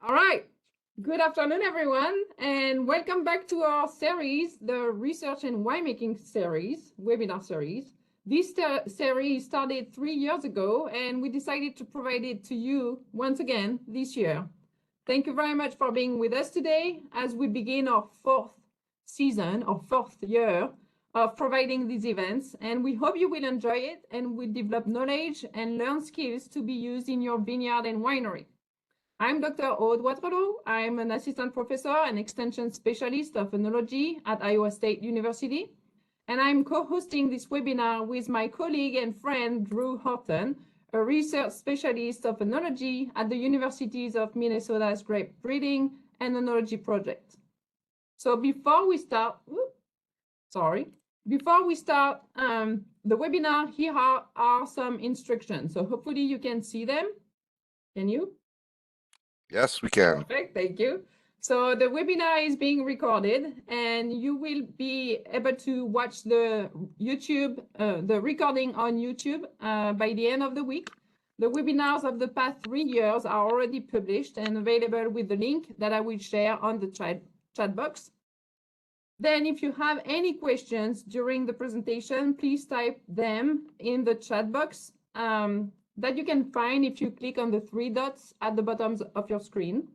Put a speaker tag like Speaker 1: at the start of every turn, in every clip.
Speaker 1: All right. Good afternoon, everyone, and welcome back to our series, the Research and Winemaking series, webinar series. This series started 3 years ago, and we decided to provide it to you once again this year. Thank you very much for being with us today as we begin our fourth season or fourth year of providing these events. And we hope you will enjoy it and will develop knowledge and learn skills to be used in your vineyard and winery. I'm Dr. Aude Waterloo. I'm an assistant professor and extension specialist of enology at Iowa State University. And I'm co-hosting this webinar with my colleague and friend, Drew Horton, a research specialist of enology at the Universities of Minnesota's Grape Breeding and Enology Project. So before we start, the webinar, here are some instructions. So hopefully you can see them. Can you?
Speaker 2: Yes, we can.
Speaker 1: Perfect, thank you. So the webinar is being recorded and you will be able to watch the recording on YouTube by the end of the week. The webinars of the past 3 years are already published and available with the link that I will share on the chat box. Then if you have any questions during the presentation, please type them in the chat box that you can find if you click on the 3 dots at the bottom of your screen.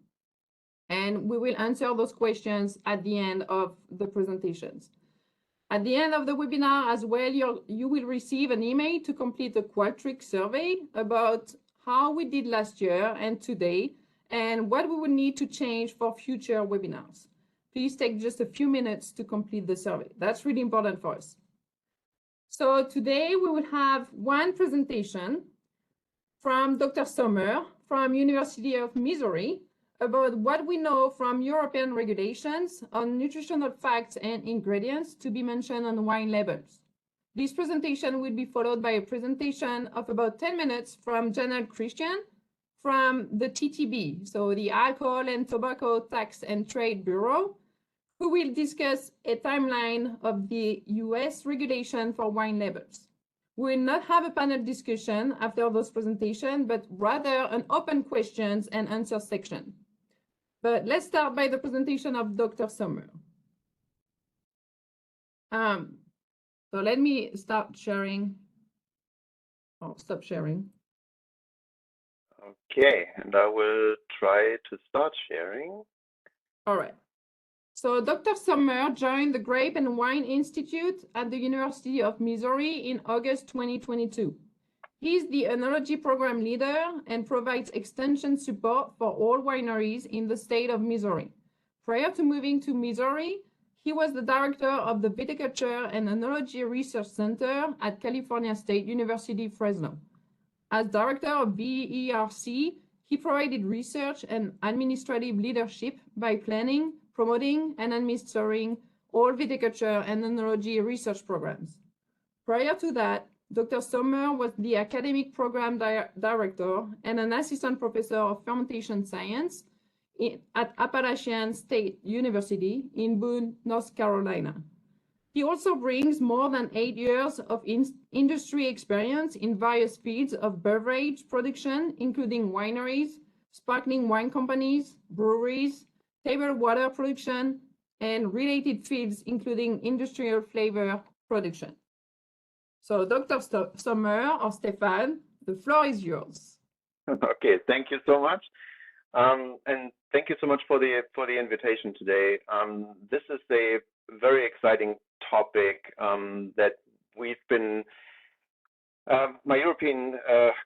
Speaker 1: And we will answer those questions at the end of the presentations. At the end of the webinar as well, you will receive an email to complete a Qualtrics survey about how we did last year and today, and what we will need to change for future webinars. Please take just a few minutes to complete the survey. That's really important for us. So today we will have one presentation from Dr. Sommer from University of Missouri about what we know from European regulations on nutritional facts and ingredients to be mentioned on wine labels. This presentation will be followed by a presentation of about 10 minutes from Janelle Christian from the TTB, so the Alcohol and Tobacco Tax and Trade Bureau, who will discuss a timeline of the US regulation for wine labels. We will not have a panel discussion after those presentations, but rather an open questions and answer section. But let's start by the presentation of Dr. Sommer. So let me start sharing, or stop sharing.
Speaker 3: Okay, and I will try to start sharing.
Speaker 1: All right. So Dr. Sommer joined the Grape and Wine Institute at the University of Missouri in August 2022. He's the enology program leader and provides extension support for all wineries in the state of Missouri. Prior to moving to Missouri, he was the director of the Viticulture and Enology Research Center at California State University, Fresno. As director of VERC, he provided research and administrative leadership by planning, promoting, and administering all viticulture and enology research programs. Prior to that, Dr. Sommer was the academic program director and an assistant professor of fermentation science at Appalachian State University in Boone, North Carolina. He also brings more than 8 years of industry experience in various fields of beverage production, including wineries, sparkling wine companies, breweries, table water production, and related fields, including industrial flavor production. So Dr. Sommer or Stephan, the floor is yours.
Speaker 3: Okay, thank you so much. And thank you so much for the invitation today. This is a very exciting topic that we've been, my European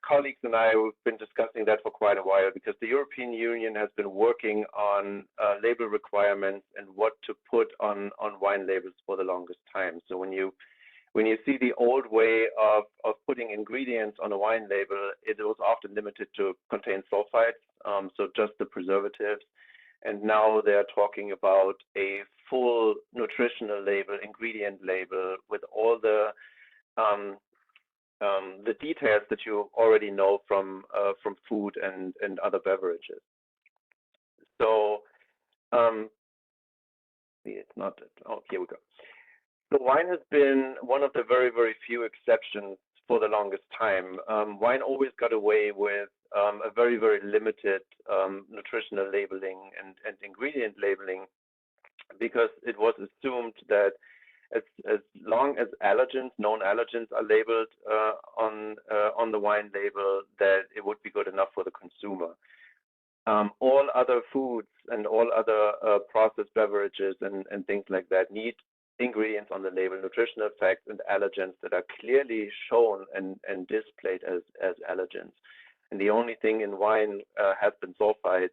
Speaker 3: colleagues and I have been discussing that for quite a while, because the European Union has been working on label requirements and what to put on wine labels for the longest time. So when you see the old way of putting ingredients on a wine label, it was often limited to contain sulfites, so just the preservatives. And now they're talking about a full nutritional label, ingredient label, with all the details that you already know from food and other beverages. So it's not. Oh, here we go. So wine has been one of the very, very few exceptions for the longest time. Wine always got away with a very, very limited nutritional labeling and ingredient labeling, because it was assumed that as long as allergens, known allergens, are labeled on the wine label, that it would be good enough for the consumer. All other foods and all other processed beverages and things like that need ingredients on the label, nutritional facts and allergens that are clearly shown and displayed as allergens. And the only thing in wine has been sulfites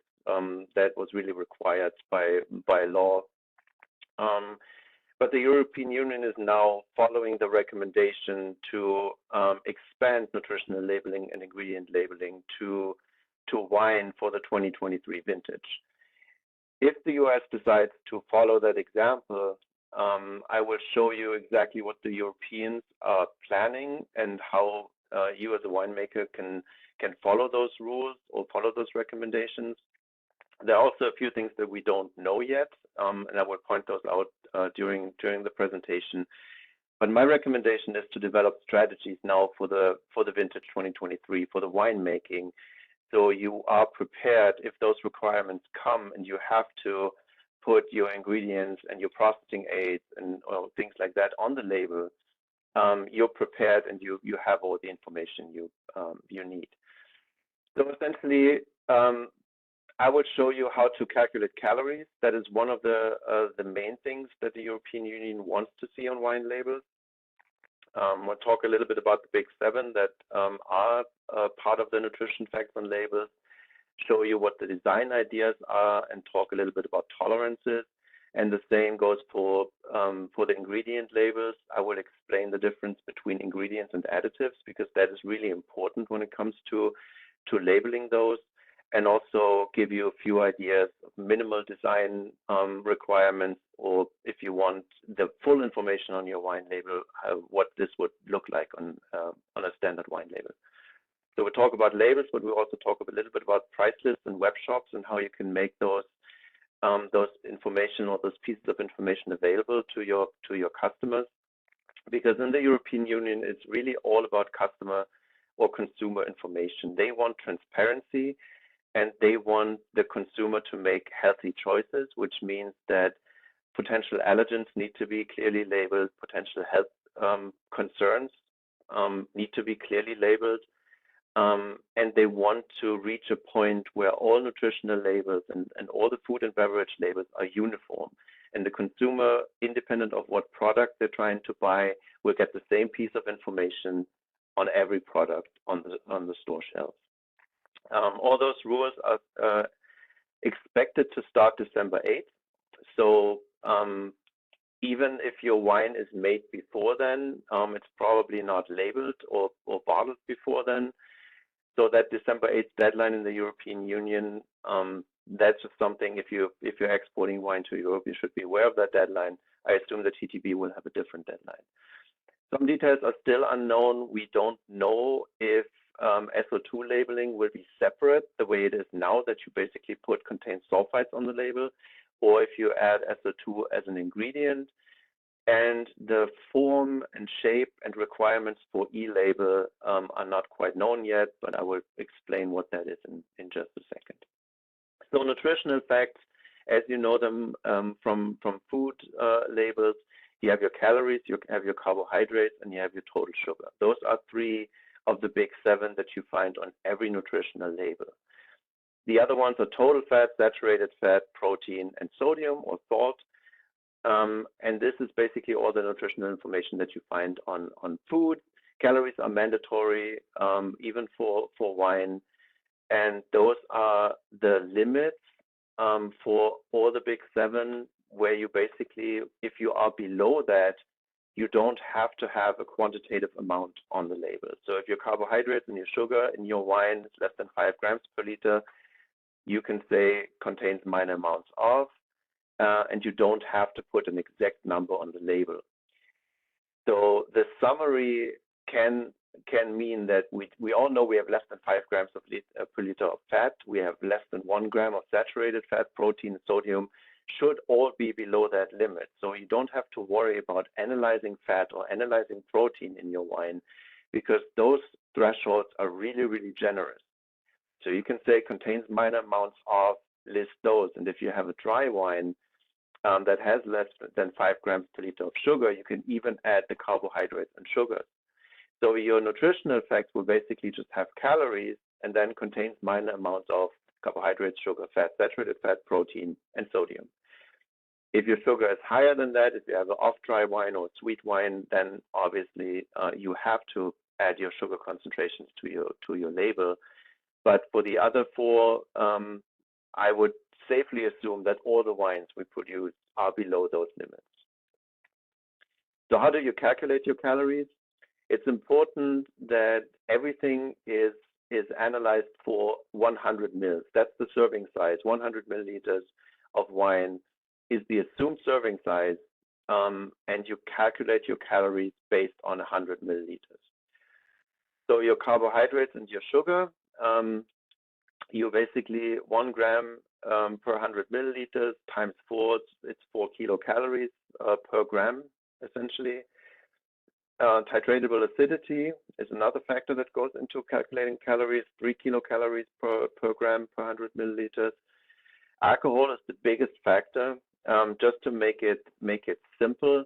Speaker 3: that was really required by law. But the European Union is now following the recommendation to expand nutritional labeling and ingredient labeling to wine for the 2023 vintage. If the US decides to follow that example, I will show you exactly what the Europeans are planning and how you as a winemaker can follow those rules or follow those recommendations. There are also a few things that we don't know yet, and I will point those out during the presentation. But my recommendation is to develop strategies now for the vintage 2023 for the winemaking, so you are prepared if those requirements come and you have to put your ingredients and your processing aids and things like that on the label. You're prepared and you have all the information you need. So essentially, I will show you how to calculate calories. That is one of the main things that the European Union wants to see on wine labels. We'll talk a little bit about the big 7 that are part of the nutrition facts on labels, show you what the design ideas are, and talk a little bit about tolerances. And the same goes for the ingredient labels. I will explain the difference between ingredients and additives, because that is really important when it comes to labeling those, and also give you a few ideas of minimal design requirements, or if you want the full information on your wine label, what this would look like on a standard wine label. So we'll talk about labels, but we'll also talk a little bit about price lists and web shops and how you can make those information or those pieces of information available to your customers. Because in the European Union, it's really all about customer or consumer information. They want transparency, and they want the consumer to make healthy choices, which means that potential allergens need to be clearly labeled, potential health concerns need to be clearly labeled, and they want to reach a point where all nutritional labels and all the food and beverage labels are uniform. And the consumer, independent of what product they're trying to buy, will get the same piece of information on every product on the store shelves. All those rules are expected to start December 8th. So even if your wine is made before then, it's probably not labeled or bottled before then. So that December 8th deadline in the European Union, that's just something, if you're exporting wine to Europe, you should be aware of that deadline. I assume that TTB will have a different deadline. Some details are still unknown. We don't know if SO2 labeling will be separate the way it is now, that you basically put contains sulfites on the label, or if you add SO2 as an ingredient. And the form and shape and requirements for e-label are not quite known yet, but I will explain what that is in just a second. So nutritional facts, as you know them from food labels, you have your calories, you have your carbohydrates, and you have your total sugar. Those are 3 of the big 7 that you find on every nutritional label. The other ones are total fat, saturated fat, protein, and sodium or salt. And this is basically all the nutritional information that you find on food. Calories are mandatory, even for wine. And those are the limits for all the big 7, where you basically, if you are below that, you don't have to have a quantitative amount on the label. So if your carbohydrates and your sugar in your wine is less than 5 grams per liter, you can say contains minor amounts of, and you don't have to put an exact number on the label. So the summary can mean that we all know we have less than 5 grams per liter of fat. We have less than 1 gram of saturated fat, protein, sodium, should all be below that limit. So you don't have to worry about analyzing fat or analyzing protein in your wine, because those thresholds are really, really generous. So you can say contains minor amounts of, list those. And if you have a dry wine that has less than 5 grams per liter of sugar, you can even add the carbohydrates and sugars. So your nutritional facts will basically just have calories and then contains minor amounts of carbohydrates, sugar, fat, saturated fat, protein, and sodium. If your sugar is higher than that, if you have an off-dry wine or sweet wine, then obviously you have to add your sugar concentrations to your label. But for the other 4, I would safely assume that all the wines we produce are below those limits. So how do you calculate your calories? It's important that everything is analyzed for 100 mils. That's the serving size. 100 milliliters of wine is the assumed serving size, and you calculate your calories based on 100 milliliters. So your carbohydrates and your sugar, you basically 1 gram per 100 milliliters times 4, it's 4 kilocalories per gram, essentially. Titratable acidity is another factor that goes into calculating calories, 3 kilocalories per gram per 100 milliliters. Alcohol is the biggest factor. Just to make it simple,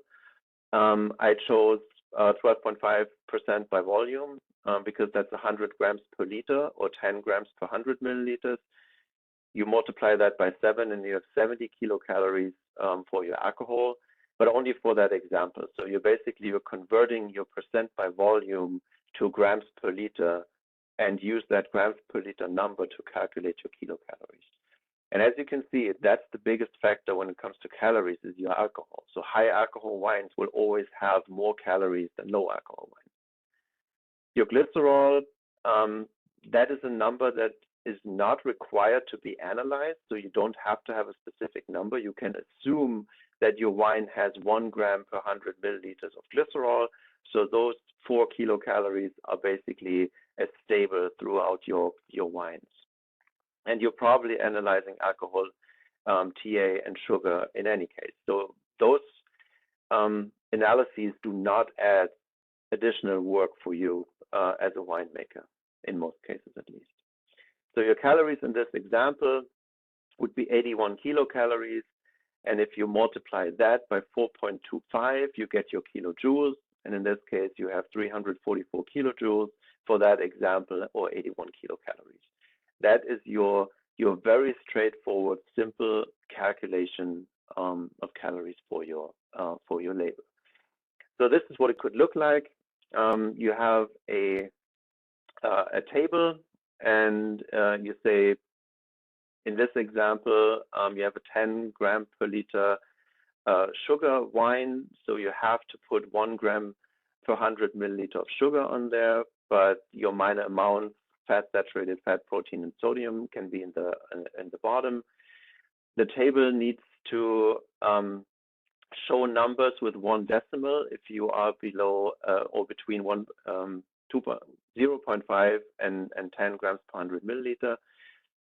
Speaker 3: I chose 12.5% by volume because that's 100 grams per liter or 10 grams per 100 milliliters. You multiply that by 7 and you have 70 kilocalories for your alcohol, but only for that example. So you're converting your percent by volume to grams per liter and use that grams per liter number to calculate your kilocalories. And as you can see, that's the biggest factor when it comes to calories is your alcohol. So high alcohol wines will always have more calories than low alcohol wines. Your glycerol, that is a number that is not required to be analyzed. So you don't have to have a specific number. You can assume that your wine has 1 gram per 100 milliliters of glycerol. So those 4 kilocalories are basically as stable throughout your wines. And you're probably analyzing alcohol, TA, and sugar in any case. So those analyses do not add additional work for you as a winemaker, in most cases at least. So your calories in this example would be 81 kilocalories. And if you multiply that by 4.25, you get your kilojoules. And in this case, you have 344 kilojoules for that example, or 81 kilocalories. That is your very straightforward, simple calculation of calories for your label. So this is what it could look like. You have a table, and you say, in this example, you have a 10 gram per liter sugar wine, so you have to put 1 gram per 100 milliliter of sugar on there, but your minor amounts, fat, saturated fat, protein, and sodium can be in the bottom. The table needs to show numbers with 1 decimal if you are below or between 0.5 and 10 grams per 100 milliliter.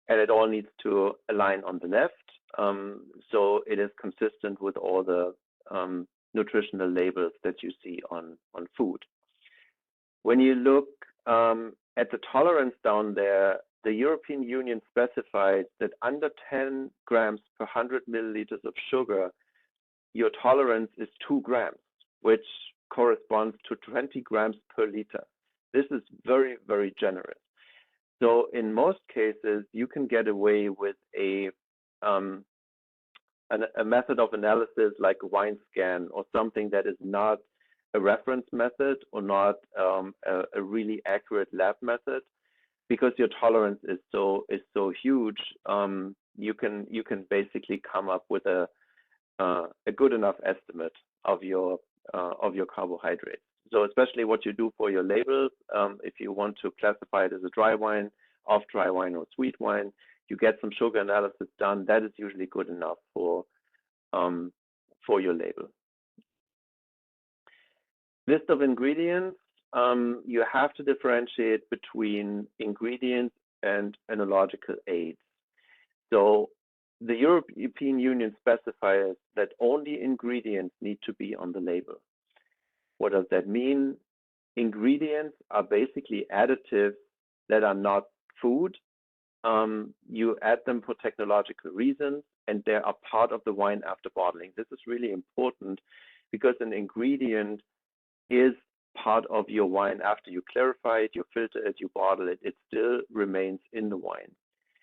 Speaker 3: And it all needs to align on the left. So it is consistent with all the nutritional labels that you see on food. When you look at the tolerance down there, the European Union specifies that under 10 grams per 100 milliliters of sugar, your tolerance is 2 grams, which corresponds to 20 grams per liter. This is very, very generous. So in most cases, you can get away with a method of analysis like a wine scan or something that is not a reference method or not a really accurate lab method, because your tolerance is so huge. You can basically come up with a good enough estimate of your carbohydrates. So especially what you do for your label, if you want to classify it as a dry wine, off dry wine, or sweet wine, you get some sugar analysis done. That is usually good enough for your label. List of ingredients. You have to differentiate between ingredients and enological aids. So the European Union specifies that only ingredients need to be on the label. What does that mean? ingredients are basically additives that are not food. You add them for technological reasons, and they are part of the wine after bottling. This is really important because an ingredient is part of your wine after you clarify it, you filter it, you bottle it. It still remains in the wine.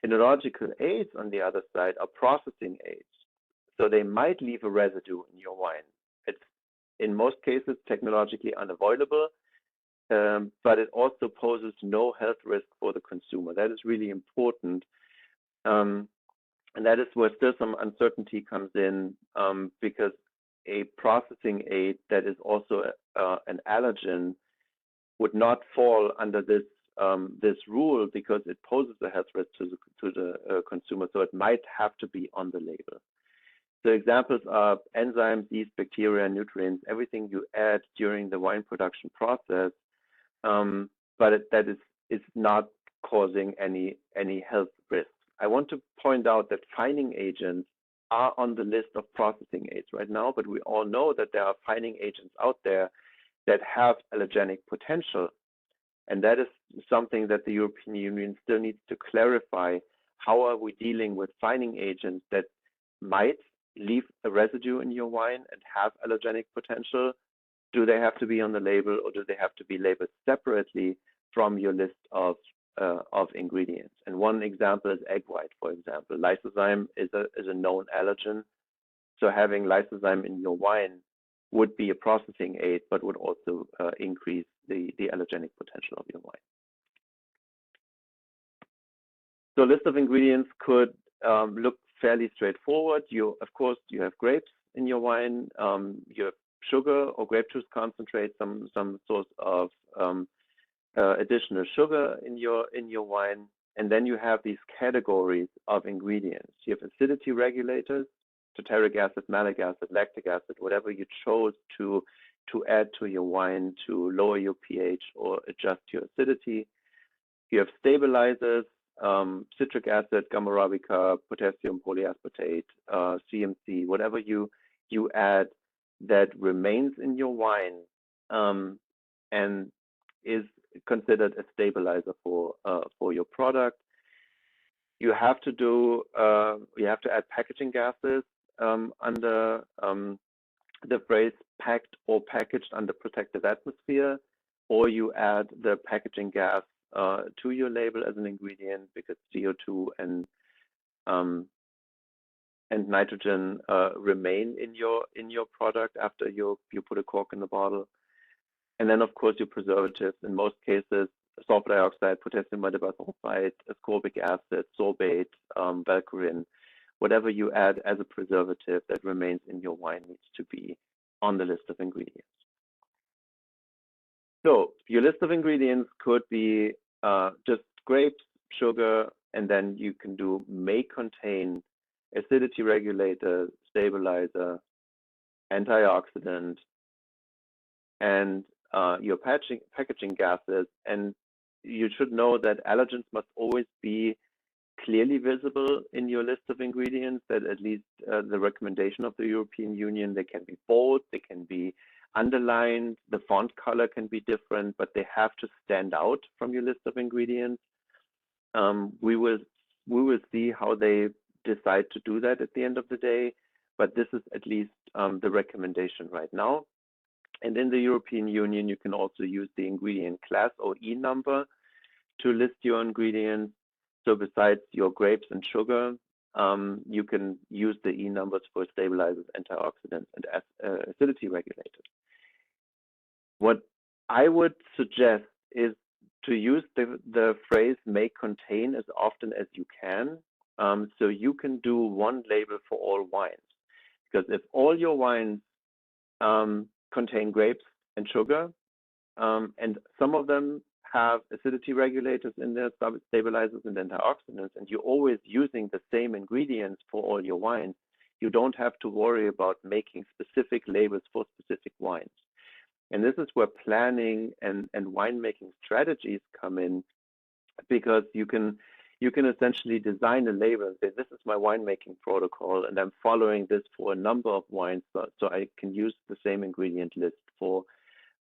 Speaker 3: Enological aids, on the other side, are processing aids. So they might leave a residue in your wine. It's in most cases technologically unavoidable, but it also poses no health risk for the consumer. That is really important. And that is where still some uncertainty comes in, because a processing aid that is also an allergen would not fall under this this rule because it poses a health risk to the consumer. So it might have to be on the label. So examples are enzymes, yeast, bacteria, nutrients, everything you add during the wine production process, but that is not causing any health risks. I want to point out that fining agents are on the list of processing aids right now, but we all know that there are fining agents out there that have allergenic potential. And that is something that the European Union still needs to clarify. How are we dealing with fining agents that might leave a residue in your wine and have allergenic potential? Do they have to be on the label, or do they have to be labeled separately from your list of ingredients? And one example is egg white, for example. Lysozyme is a known allergen. So having lysozyme in your wine would be a processing aid, but would also increase the allergenic potential of your wine. So list of ingredients could look fairly straightforward. Of course, you have grapes in your wine. You have sugar or grape juice concentrate, some source of additional sugar in your wine. And then you have these categories of ingredients. You have acidity regulators, tartaric acid, malic acid, lactic acid, whatever you chose to add to your wine to lower your pH or adjust your acidity. You have stabilizers, citric acid, gamma arabica, potassium polyaspartate, CMC, whatever you add that remains in your wine and is considered a stabilizer for your product. You have to add packaging gases under the phrase packed or packaged under protected atmosphere, or you add the packaging gas to your label as an ingredient, because CO2 and nitrogen remain in your product after you put a cork in the bottle. And then, of course, your preservatives, in most cases, sulfur dioxide, potassium metabisulfite, ascorbic acid, sorbate, valcurin, whatever you add as a preservative that remains in your wine needs to be on the list of ingredients. So your list of ingredients could be just grapes, sugar, and then you can do may contain acidity regulator, stabilizer, antioxidant, and your packaging gases. And you should know that allergens must always be clearly visible in your list of ingredients, that at least the recommendation of the European Union, they can be bold, they can be underlined, the font color can be different, but they have to stand out from your list of ingredients. We will see how they decide to do that at the end of the day, but this is at least the recommendation right now. And in the European Union, you can also use the ingredient class or E number to list your ingredients. So besides your grapes and sugar, you can use the E numbers for stabilizers, antioxidants, and acidity regulators. What I would suggest is to use the phrase may contain as often as you can. So you can do one label for all wines. Because if all your wines contain grapes and sugar, and some of them have acidity regulators in there, stabilizers and antioxidants, and you're always using the same ingredients for all your wines, you don't have to worry about making specific labels for specific wines. And this is where planning and winemaking strategies come in, because you can essentially design a label and say, this is my winemaking protocol, and I'm following this for a number of wines, so I can use the same ingredient list for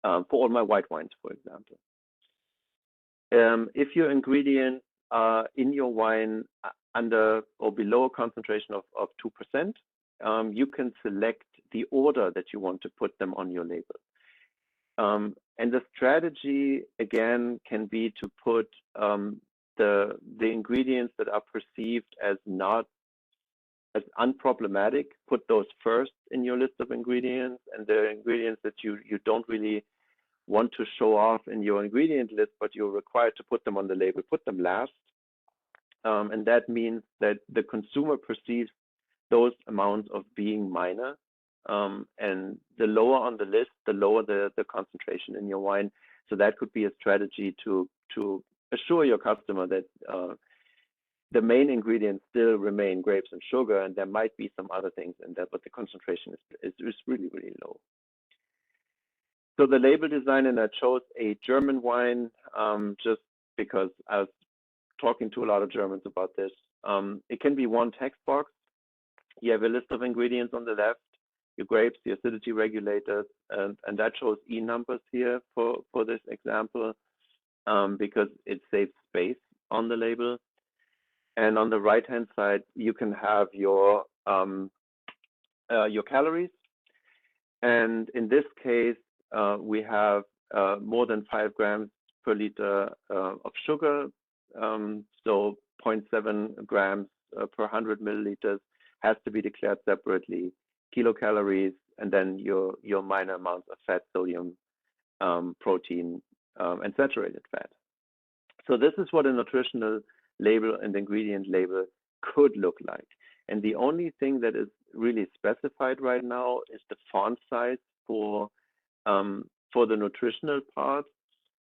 Speaker 3: for all my white wines, for example. If your ingredients are in your wine under or below a concentration of 2%, you can select the order that you want to put them on your label. And the strategy, again, can be to put the ingredients that are perceived as not as unproblematic, put those first in your list of ingredients, and the ingredients that you don't really want to show off in your ingredient list, but you're required to put them on the label, put them last. And that means that the consumer perceives those amounts of being minor. And the lower on the list, the lower the concentration in your wine. So that could be a strategy to assure your customer that the main ingredients still remain grapes and sugar, and there might be some other things in there, but the concentration is really, really low. So the label design, and I chose a German wine just because I was talking to a lot of Germans about this. It can be one text box. You have a list of ingredients on the left, your grapes, the acidity regulators, and that shows E numbers here for this example because it saves space on the label. And on the right-hand side, you can have your calories. And in this case, we have more than 5 grams per liter of sugar. So 0.7 grams per 100 milliliters has to be declared separately. Kilocalories, and then your minor amounts of fat, sodium, protein, and saturated fat. So this is what a nutritional label and ingredient label could look like. And the only thing that is really specified right now is the font size for the nutritional part.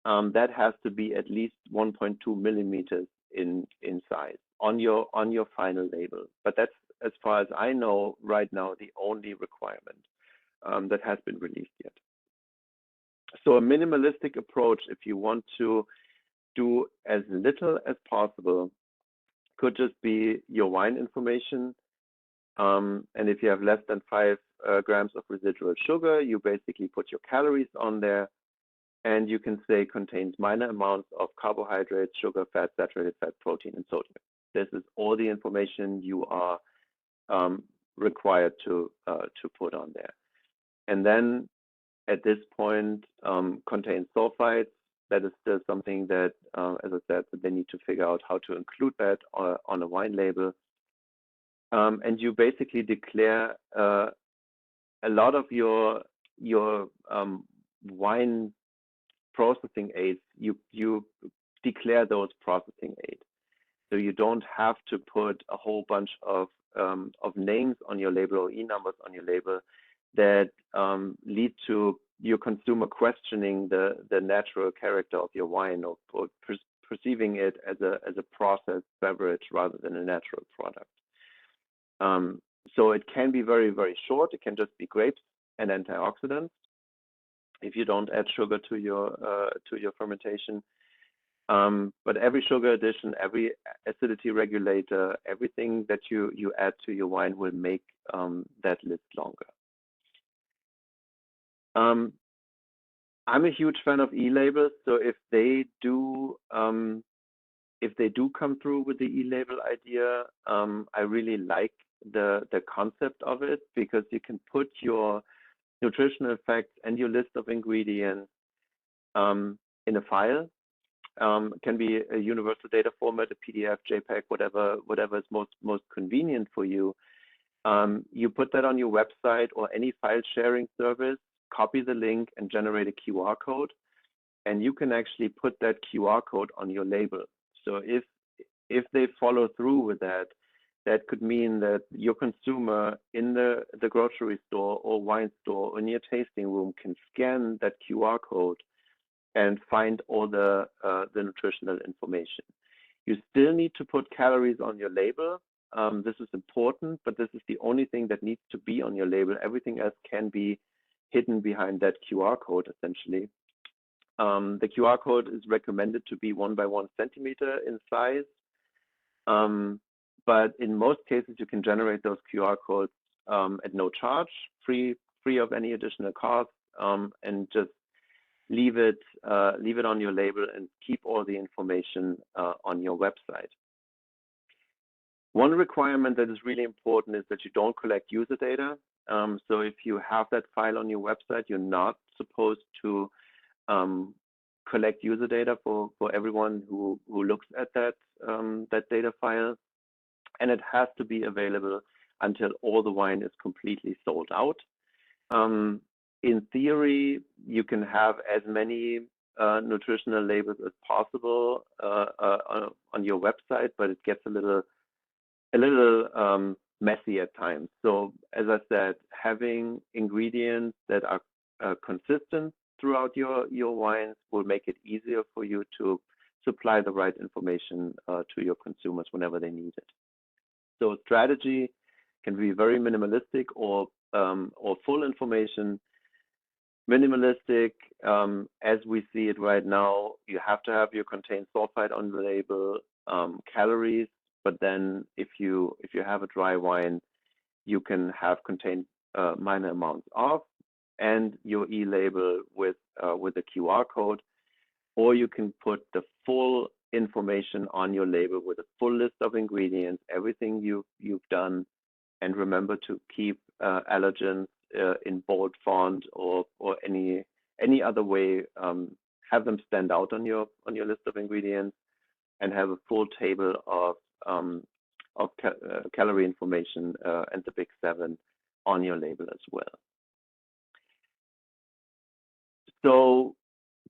Speaker 3: That has to be at least 1.2 millimeters in size on your final label. But that's, as far as I know right now, the only requirement that has been released yet. So a minimalistic approach, if you want to do as little as possible, could just be your wine information. And if you have less than 5 grams of residual sugar, you basically put your calories on there, and you can say contains minor amounts of carbohydrates, sugar, fat, saturated fat, protein, and sodium. This is all the information you are required to put on there. And then at this point, contains sulfites. That is still something that, as I said, they need to figure out how to include that on a wine label. And you basically declare a lot of your wine processing aids. You declare those processing aids, so you don't have to put a whole bunch of names on your label or E numbers on your label that lead to your consumer questioning the natural character of your wine, or perceiving it as a processed beverage rather than a natural product. So it can be very, very short. It can just be grapes and antioxidants if you don't add sugar to your fermentation. But every sugar addition, every acidity regulator, everything that you add to your wine will make that list longer. I'm a huge fan of e-labels, so if they do come through with the e-label idea, I really like the concept of it, because you can put your nutritional facts and your list of ingredients in a file. It can be a universal data format, a PDF, JPEG, whatever is most convenient for you. You put that on your website or any file sharing service, copy the link and generate a QR code, and you can actually put that QR code on your label. So if they follow through with that, that could mean that your consumer in the grocery store or wine store or in your tasting room can scan that QR code and find all the nutritional information. You still need to put calories on your label. This is important, but this is the only thing that needs to be on your label. Everything else can be hidden behind that QR code, essentially. The QR code is recommended to be 1 by 1 centimeter in size. But in most cases, you can generate those QR codes at no charge, free of any additional cost, and just leave it on your label and keep all the information on your website. One requirement that is really important is that you don't collect user data. So if you have that file on your website, you're not supposed to collect user data for everyone who looks at that data file, and it has to be available until all the wine is completely sold out. In theory, you can have as many nutritional labels as possible on your website, but it gets a little messy at times. So as I said, having ingredients that are consistent throughout your wines will make it easier for you to supply the right information to your consumers whenever they need it. So strategy can be very minimalistic or full information. Minimalistic, as we see it right now, you have to have your contained sulfite on the label, calories, but then if you have a dry wine, you can have contained minor amounts of, and your e-label with a QR code, or you can put the full information on your label with a full list of ingredients, everything you've done, and remember to keep allergens in bold font or any other way. Have them stand out on your list of ingredients, and have a full table of calorie information and the big 7 on your label as well. So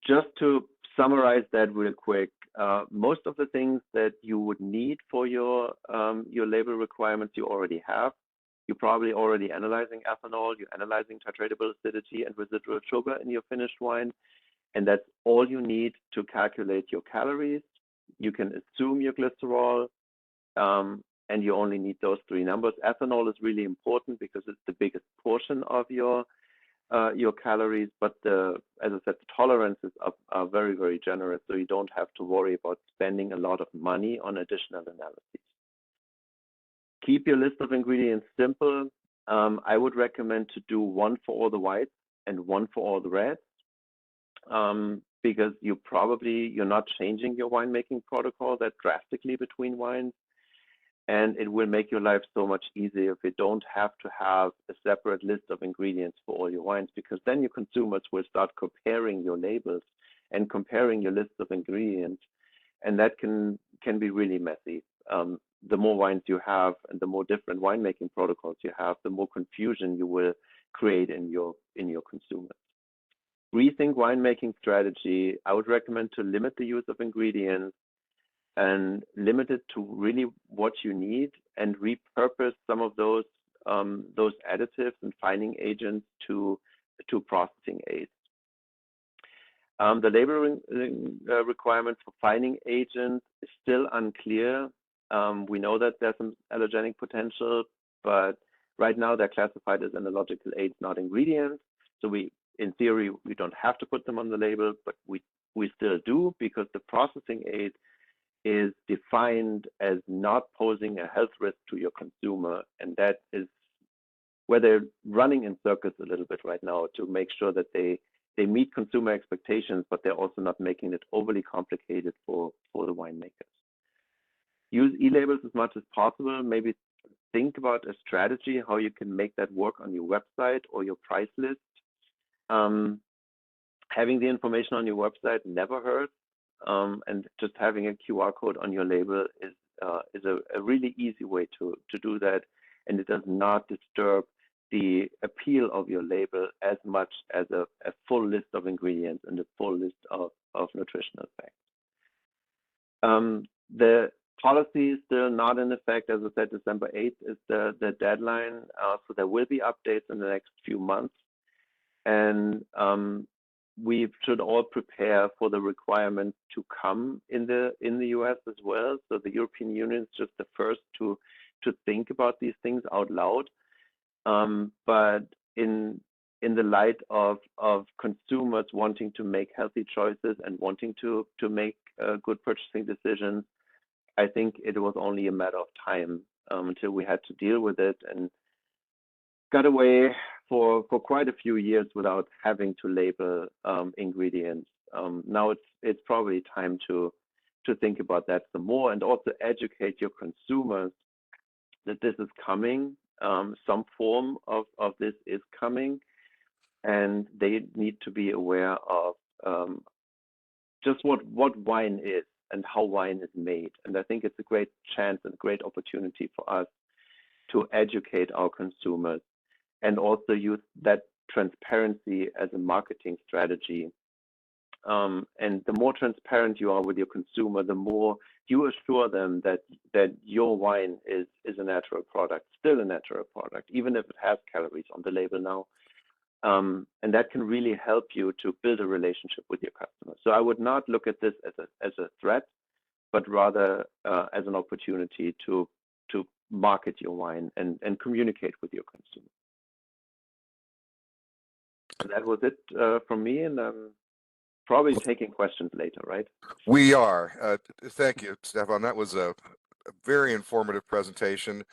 Speaker 3: just to summarize that real quick, most of the things that you would need for your label requirements you already have. You're probably already analyzing ethanol, you're analyzing titratable acidity and residual sugar in your finished wine, and that's all you need to calculate your calories. You can assume your glycerol, and you only need those 3 numbers. Ethanol is really important because it's the biggest portion of your calories, but as I said, the tolerances are very, very generous, so you don't have to worry about spending a lot of money on additional analyses. Keep your list of ingredients simple. I would recommend to do 1 for all the whites and 1 for all the reds, because you're not changing your winemaking protocol that drastically between wines, and it will make your life so much easier if you don't have to have a separate list of ingredients for all your wines, because then your consumers will start comparing your labels and comparing your list of ingredients, and that can be really messy. The more wines you have and the more different winemaking protocols you have, the more confusion you will create in your consumers. Rethink winemaking strategy. I would recommend to limit the use of ingredients and limit it to really what you need, and repurpose some of those additives and fining agents to processing aids. The labeling requirements for fining agents is still unclear. We know that there's some allergenic potential, but right now they're classified as analgesical aids, not ingredients. So in theory, we don't have to put them on the label, but we still do, because the processing aid is defined as not posing a health risk to your consumer, and that is where they're running in circles a little bit right now to make sure that they meet consumer expectations, but they're also not making it overly complicated for the winemakers. Use e-labels as much as possible. Maybe think about a strategy how you can make that work on your website or your price list. Having the information on your website never hurts, and just having a QR code on your label is a really easy way to do that, and it does not disturb the appeal of your label as much as a full list of ingredients and a full list of nutritional facts. The policy is still not in effect. As I said, December 8th is the deadline, so there will be updates in the next few months, and we should all prepare for the requirement to come in the US as well. So the European Union is just the first to think about these things out loud. But in the light of consumers wanting to make healthy choices and wanting to make good purchasing decisions, I think it was only a matter of time until we had to deal with it, and got away for quite a few years without having to label ingredients. Now it's probably time to think about that some more, and also educate your consumers that this is coming. Some form of this is coming, and they need to be aware of just what wine is and how wine is made. And I think it's a great chance and a great opportunity for us to educate our consumers and also use that transparency as a marketing strategy. And the more transparent you are with your consumer, the more you assure them that your wine is a natural product, still a natural product, even if it has calories on the label now. And that can really help you to build a relationship with your customers. So I would not look at this as a threat, but rather as an opportunity to market your wine and communicate with your consumers. So that was it from me, and probably taking questions later, right?
Speaker 2: We are. Thank you, Stephan. That was a very informative presentation.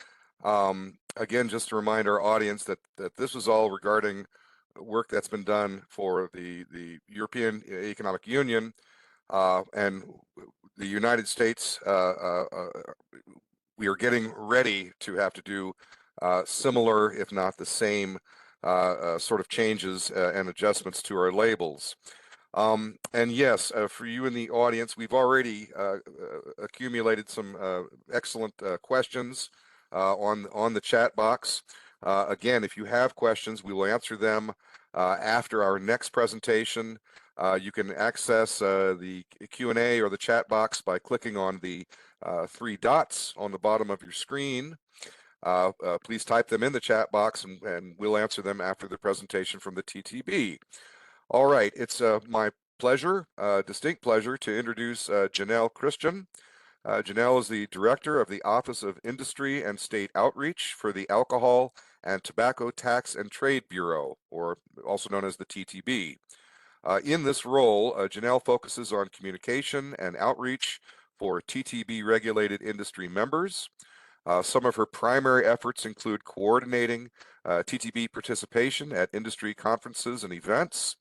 Speaker 2: Again, just to remind our audience that this was all regarding work that's been done for the European Economic Union and the United States. We are getting ready to have to do similar, if not the same, sort of changes and adjustments to our labels. And yes, for you in the audience, we've already accumulated some excellent questions on the chat box. Again, if you have questions, we will answer them after our next presentation. You can access the Q&A or the chat box by clicking on the 3 dots on the bottom of your screen. Please type them in the chat box, and we'll answer them after the presentation from the TTB. All right, it's my pleasure, distinct pleasure, to introduce Janelle Christian. Janelle is the Director of the Office of Industry and State Outreach for the Alcohol and Tobacco Tax and Trade Bureau, or also known as the TTB. In this role, Janelle focuses on communication and outreach for TTB-regulated industry members. Some of her primary efforts include coordinating TTB participation at industry conferences and events,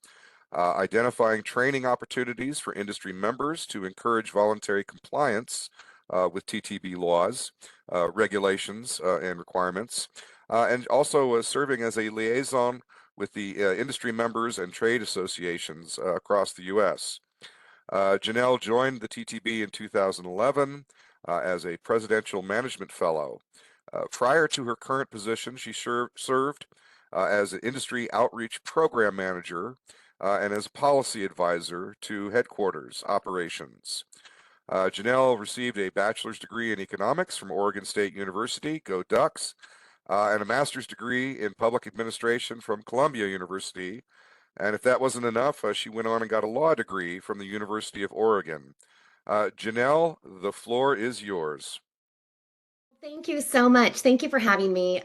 Speaker 2: identifying training opportunities for industry members to encourage voluntary compliance with TTB laws, regulations, and requirements, and also serving as a liaison with the industry members and trade associations across the U.S. Janelle joined the TTB in 2011 as a Presidential Management Fellow. Prior to her current position, she served as an Industry Outreach Program Manager and as a Policy Advisor to Headquarters Operations. Janelle received a bachelor's degree in economics from Oregon State University, go Ducks, and a master's degree in public administration from Columbia University. And if that wasn't enough, she went on and got a law degree from the University of Oregon. Janelle, the floor is yours.
Speaker 4: Thank you so much. Thank you for having me.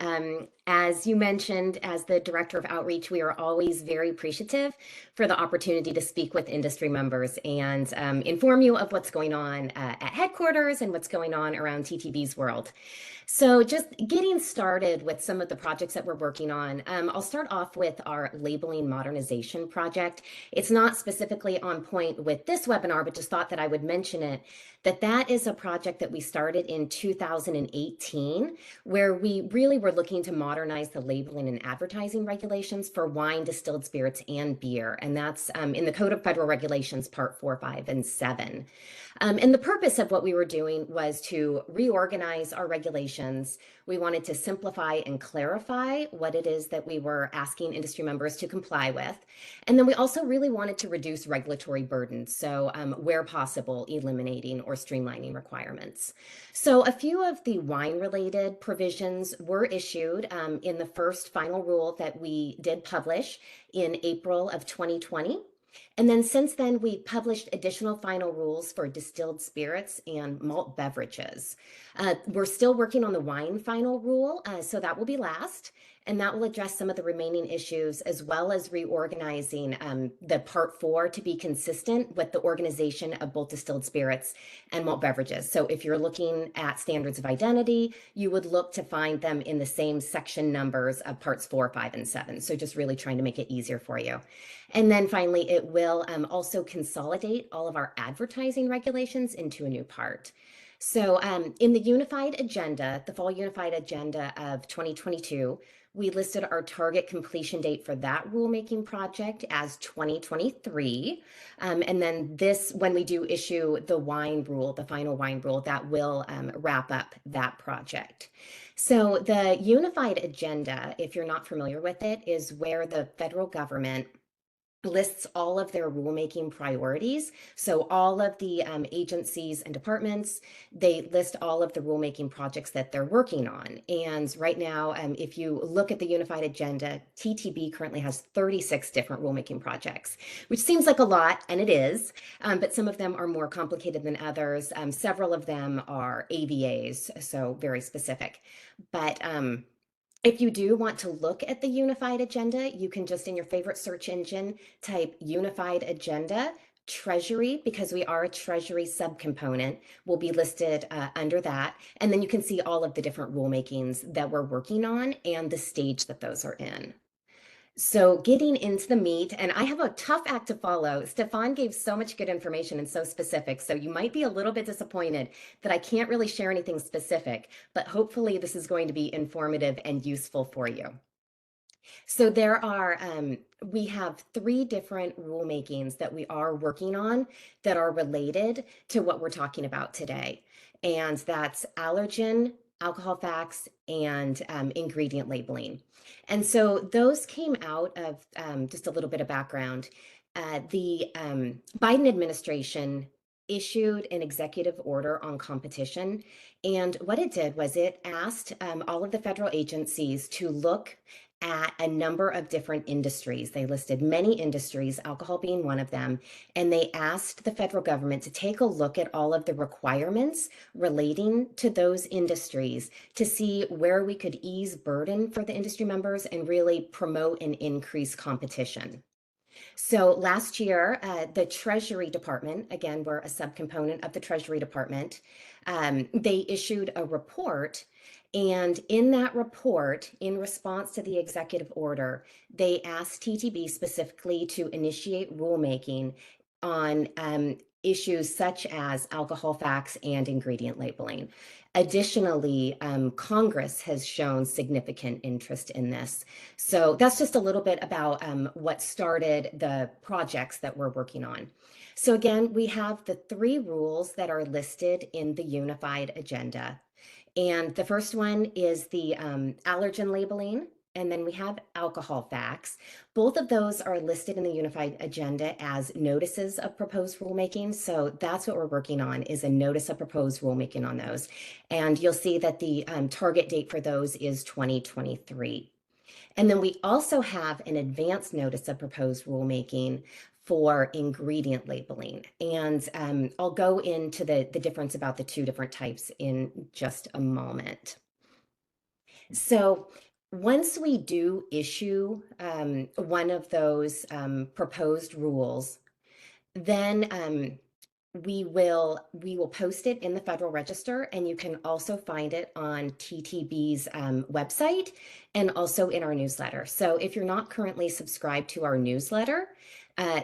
Speaker 4: As you mentioned, as the Director of Outreach, we are always very appreciative for the opportunity to speak with industry members and inform you of what's going on at headquarters and what's going on around TTB's world. So just getting started with some of the projects that we're working on, I'll start off with our labeling modernization project. It's not specifically on point with this webinar, but just thought that I would mention it, that is a project that we started in 2018, where we really were looking to modernize the labeling and advertising regulations for wine, distilled spirits, and beer. And that's in the Code of Federal Regulations, Part 4, 5, and 7. And the purpose of what we were doing was to reorganize our regulations. We wanted to simplify and clarify what it is that we were asking industry members to comply with. And then we also really wanted to reduce regulatory burdens. So where possible, eliminating or streamlining requirements. So a few of the wine-related provisions were issued in the first final rule that we did publish in April of 2020. And then since then, we published additional final rules for distilled spirits and malt beverages. We're still working on the wine final rule, so that will be last. and that will address some of the remaining issues, as well as reorganizing the Part 4 to be consistent with the organization of both distilled spirits and malt beverages. So if you're looking at standards of identity, you would look to find them in the same section numbers of Parts 4, 5, and 7. So just really trying to make it easier for you. And then finally, it will also consolidate all of our advertising regulations into a new part. So in the unified agenda, the fall unified agenda of 2022, we listed our target completion date for that rulemaking project as 2023. And then this, when we do issue the wine rule, the final wine rule, that will wrap up that project. So the unified agenda, if you're not familiar with it, is where the federal government lists all of their rulemaking priorities. So all of the agencies and departments, they list all of the rulemaking projects that they're working on. And right now, if you look at the unified agenda, TTB currently has 36 different rulemaking projects, which seems like a lot, and it is, but some of them are more complicated than others. Several of them are AVAs, so very specific. But if you do want to look at the unified agenda, you can just in your favorite search engine type unified agenda. Treasury, because we are a Treasury subcomponent, will be listed under that. And then you can see all of the different rulemakings that we're working on and the stage that those are in. So getting into the meat, and I have a tough act to follow. Stephan gave so much good information and so specific, so you might be a little bit disappointed that I can't really share anything specific, but hopefully this is going to be informative and useful for you. So there are, we have 3 different rulemakings that we are working on that are related to what we're talking about today. And that's allergen, alcohol facts, and ingredient labeling. And so those came out of just a little bit of background. The Biden administration issued an executive order on competition. And what it did was it asked all of the federal agencies to look at a number of different industries. They listed many industries, alcohol being one of them, and they asked the federal government to take a look at all of the requirements relating to those industries to see where we could ease burden for the industry members and really promote and increase competition. So last year, the Treasury Department, again, we're a subcomponent of the Treasury Department, they issued a report. And in that report, in response to the executive order, they asked TTB specifically to initiate rulemaking on issues such as alcohol facts and ingredient labeling. Additionally, Congress has shown significant interest in this. So that's just a little bit about what started the projects that we're working on. So again, we have the 3 rules that are listed in the unified agenda. And the first one is the allergen labeling, and then we have alcohol facts. Both of those are listed in the unified agenda as notices of proposed rulemaking. So that's what we're working on, is a notice of proposed rulemaking on those. And you'll see that the target date for those is 2023. And then we also have an advance notice of proposed rulemaking for ingredient labeling. And I'll go into the difference about the 2 different types in just a moment. So once we do issue one of those proposed rules, then we will post it in the Federal Register, and you can also find it on TTB's website and also in our newsletter. So if you're not currently subscribed to our newsletter,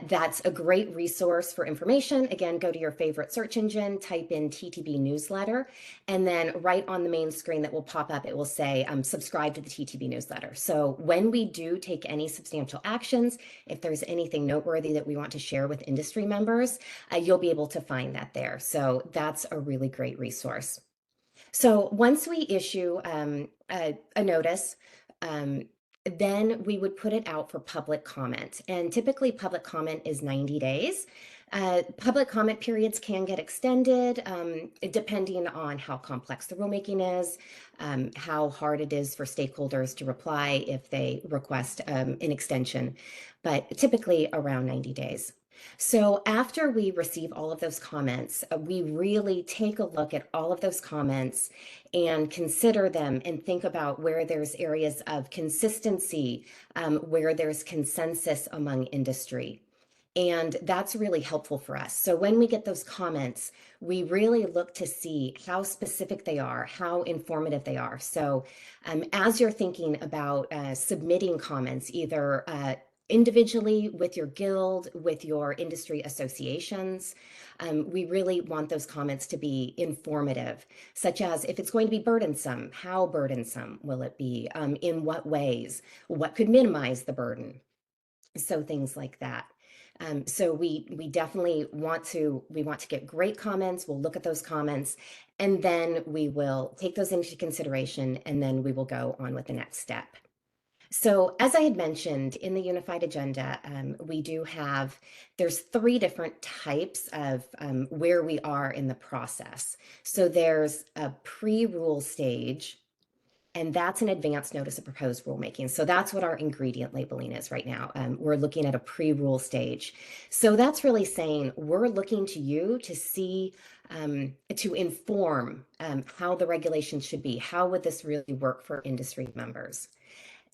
Speaker 4: that's a great resource for information. Again, go to your favorite search engine, type in TTB newsletter, and then right on the main screen that will pop up, it will say subscribe to the TTB newsletter. So when we do take any substantial actions, if there's anything noteworthy that we want to share with industry members, you'll be able to find that there. So that's a really great resource. So once we issue a notice, then we would put it out for public comment. And typically public comment is 90 days. Public comment periods can get extended depending on how complex the rulemaking is, how hard it is for stakeholders to reply if they request an extension, but typically around 90 days. So after we receive all of those comments, we really take a look at all of those comments and consider them and think about where there's areas of consistency, where there's consensus among industry. And that's really helpful for us. So when we get those comments, we really look to see how specific they are, how informative they are. So as you're thinking about submitting comments, either individually with your guild, with your industry associations, we really want those comments to be informative, such as if it's going to be burdensome, how burdensome will it be? In what ways? What could minimize the burden? So things like that. So we definitely want to get great comments. We'll look at those comments, and then we will take those into consideration, and then we will go on with the next step. So as I had mentioned in the unified agenda, there's 3 different types of where we are in the process. So there's a pre-rule stage, and that's an advance notice of proposed rulemaking. So that's what our ingredient labeling is right now. We're looking at a pre-rule stage. So that's really saying we're looking to you to see, to inform how the regulations should be. How would this really work for industry members?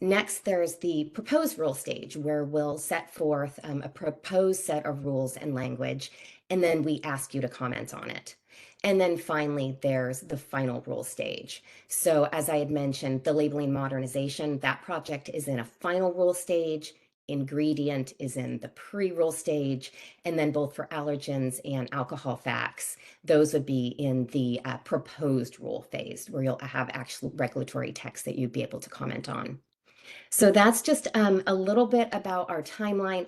Speaker 4: Next, there's the proposed rule stage, where we'll set forth a proposed set of rules and language, and then we ask you to comment on it. And then finally, there's the final rule stage. So as I had mentioned, the labeling modernization, that project is in a final rule stage. Ingredient is in the pre-rule stage, and then both for allergens and alcohol facts, those would be in the proposed rule phase, where you'll have actual regulatory text that you'd be able to comment on. So that's just a little bit about our timeline.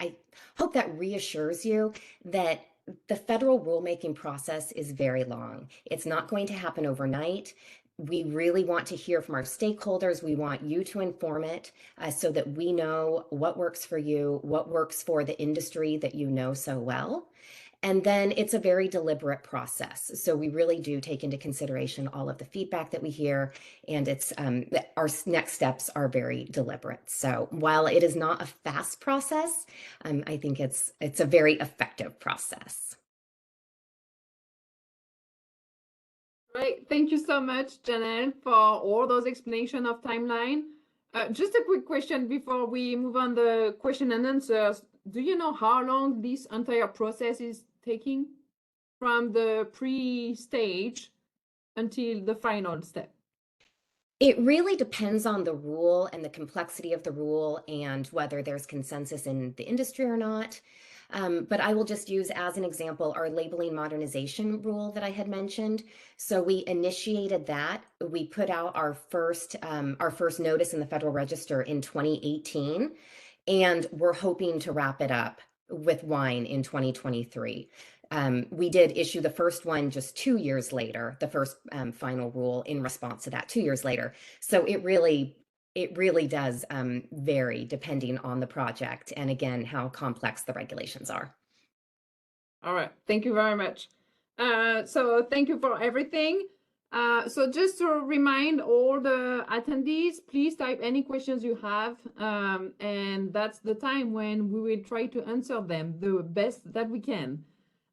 Speaker 4: I hope that reassures you that the federal rulemaking process is very long. It's not going to happen overnight. We really want to hear from our stakeholders. We want you to inform it so that we know what works for you, what works for the industry that you know so well. And then it's a very deliberate process. So we really do take into consideration all of the feedback that we hear, and our next steps are very deliberate. So while it is not a fast process, I think it's a very effective process.
Speaker 1: Right. Thank you so much, Janelle, for all those explanation of timeline. Just a quick question before we move on the question and answers. Do you know how long this entire process is taking from the pre-stage until the final step?
Speaker 4: It really depends on the rule and the complexity of the rule and whether there's consensus in the industry or not. But I will just use as an example our labeling modernization rule that I had mentioned. So we initiated that. We put out our first notice in the Federal Register in 2018, and we're hoping to wrap it up with wine in 2023. We did issue the first one just 2 years later, the first final rule in response to that 2 years later. So it really does vary depending on the project and, again, how complex the regulations are.
Speaker 1: All right. Thank you very much. So thank you for everything. So just to remind all the attendees, please type any questions you have, and that's the time when we will try to answer them the best that we can.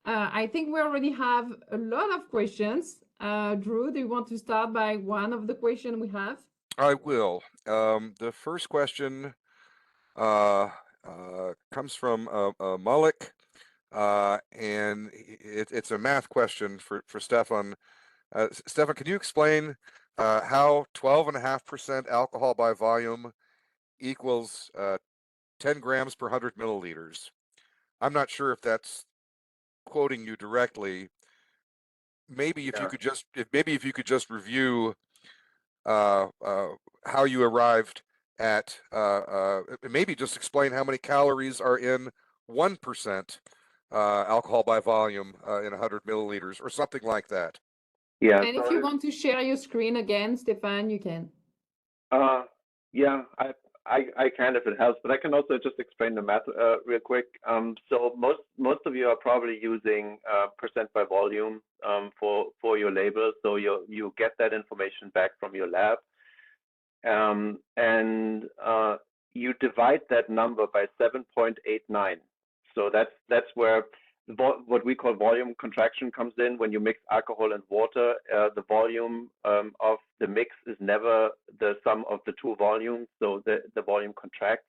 Speaker 1: I think we already have a lot of questions. Drew, do you want to start by one of the questions we have?
Speaker 2: I will. The first question comes from Malik, and it's a math question for Stephan. Stephan, can you explain how 12.5% alcohol by volume equals 10 grams per 100 milliliters? I'm not sure if that's quoting you directly. Maybe if you could just review how you arrived at maybe just explain how many calories are in 1% alcohol by volume in 100 milliliters or something like that.
Speaker 3: Yeah.
Speaker 1: And if you want to share your screen again, Stephan, you can.
Speaker 3: Yeah, I can if it helps, but I can also just explain the math real quick. So most of you are probably using percent by volume for your label, so you get that information back from your lab, and you divide that number by 7.89. So that's where what we call volume contraction comes in. When you mix alcohol and water, the volume of the mix is never the sum of the two volumes, so the volume contracts.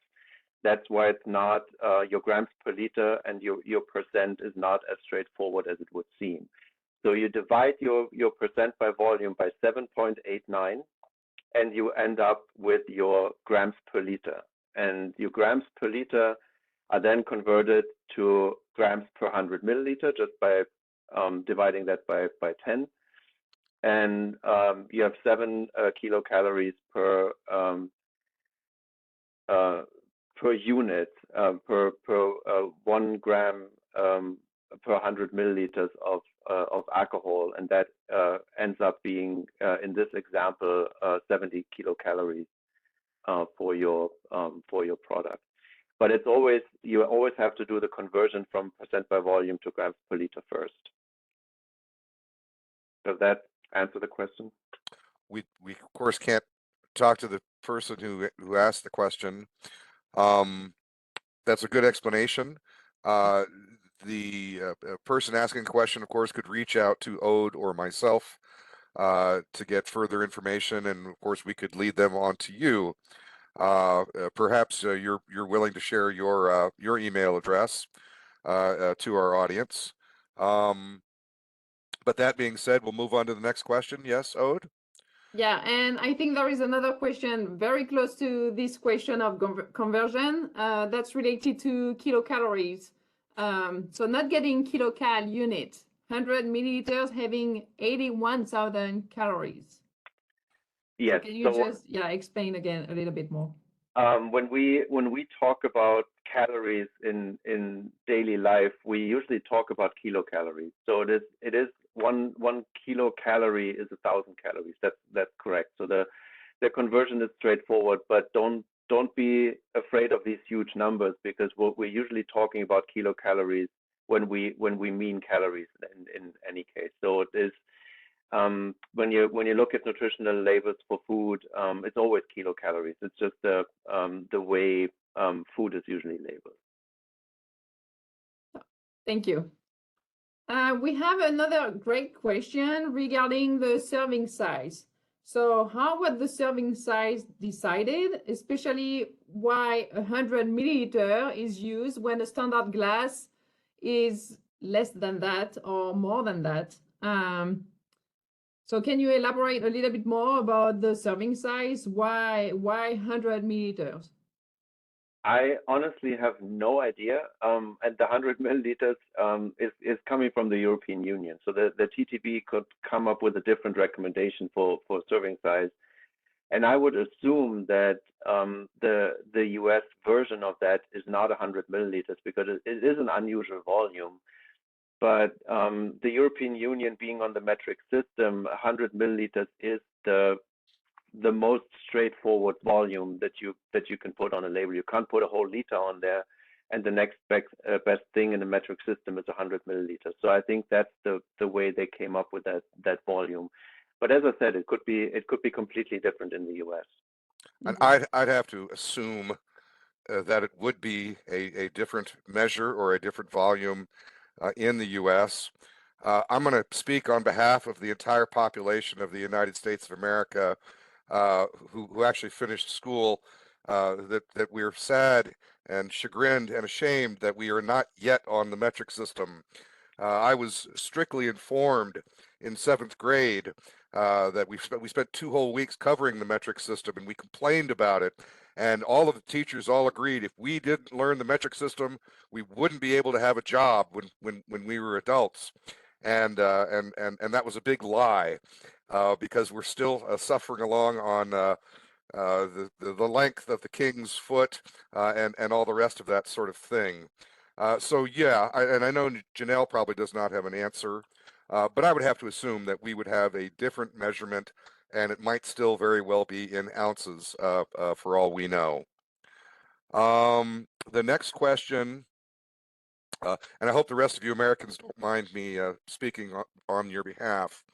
Speaker 3: That's why it's not your grams per liter, and your percent is not as straightforward as it would seem. So you divide your percent by volume by 7.89, and you end up with your grams per liter. And your grams per liter are then converted to grams per 100 milliliter just by dividing that by 10. And you have 7 kilocalories per unit, per 1 gram per 100 milliliters of alcohol, and that ends up being, in this example, 70 kilocalories for your product. But it's always, you always have to do the conversion from percent by volume to grams per liter first. Does that answer the question?
Speaker 2: We of course can't talk to the person who asked the question. That's a good explanation. The person asking the question, of course, could reach out to Ode or myself to get further information, and of course we could lead them on to you. Perhaps you're willing to share your email address to our audience. But that being said, we'll move on to the next question. Yes, Ode?
Speaker 1: Yeah, and I think there is another question very close to this question of conversion that's related to kilocalories. So not getting kilocal unit, 100 milliliters having 81,000 calories.
Speaker 3: Yes.
Speaker 1: So can you just explain again a little bit more?
Speaker 3: When we talk about calories in daily life, we usually talk about kilocalories. So it is one kilocalorie is 1,000 calories. That's correct. So the conversion is straightforward, but don't be afraid of these huge numbers, because we're usually talking about kilocalories when we mean calories in any case. So it is when you look at nutritional labels for food, it's always kilocalories. It's just the way food is usually labeled.
Speaker 1: Thank you. We have another great question regarding the serving size. So how was the serving size decided, especially why 100 milliliter is used when a standard glass is less than that or more than that? So can you elaborate a little bit more about the serving size? Why 100 milliliters?
Speaker 3: I honestly have no idea. And the 100 milliliters is coming from the European Union. So the TTB could come up with a different recommendation for serving size. And I would assume that the US version of that is not 100 milliliters, because it is an unusual volume. But the European Union being on the metric system, 100 milliliters is the most straightforward volume that you can put on a label. You can't put a whole liter on there, and the next best thing in the metric system is 100 milliliters. So I think that's the way they came up with that volume. But as I said, it could be completely different in the US.
Speaker 2: And I'd have to assume that it would be a different measure or a different volume in the US. I'm going to speak on behalf of the entire population of the United States of America who actually finished school, that we're sad and chagrined and ashamed that we are not yet on the metric system. I was strictly informed in 7th grade that we spent 2 whole weeks covering the metric system, and we complained about it. And all of the teachers all agreed if we didn't learn the metric system, we wouldn't be able to have a job when we were adults. And that was a big lie, because we're still suffering along on the length of the king's foot and all the rest of that sort of thing. So yeah, I know Janelle probably does not have an answer, but I would have to assume that we would have a different measurement, and it might still very well be in ounces for all we know. The next question, and I hope the rest of you Americans don't mind me speaking on your behalf.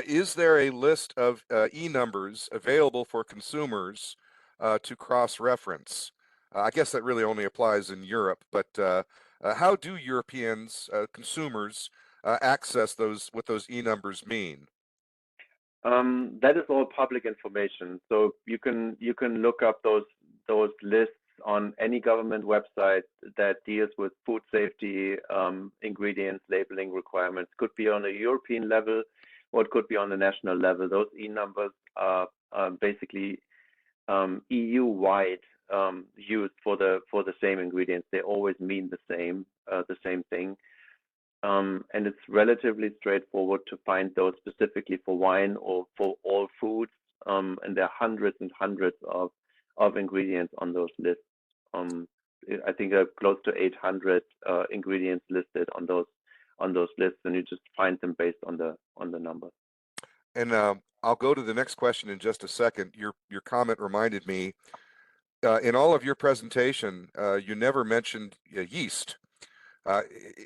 Speaker 2: Is there a list of e-numbers available for consumers to cross-reference? I guess that really only applies in Europe, but How do Europeans, consumers, access what those e-numbers mean?
Speaker 3: That is all public information. So you can look up those lists on any government website that deals with food safety, ingredients, labeling requirements. Could be on a European level, or it could be on a national level. Those e-numbers are basically EU-wide used for the same ingredients. They always mean the same thing. And it's relatively straightforward to find those specifically for wine or for all foods. And there are hundreds and hundreds of ingredients on those lists. I think there are close to 800 ingredients listed on those lists, and you just find them based on the number.
Speaker 2: And I'll go to the next question in just a second. Your comment reminded me, in all of your presentation, you never mentioned yeast.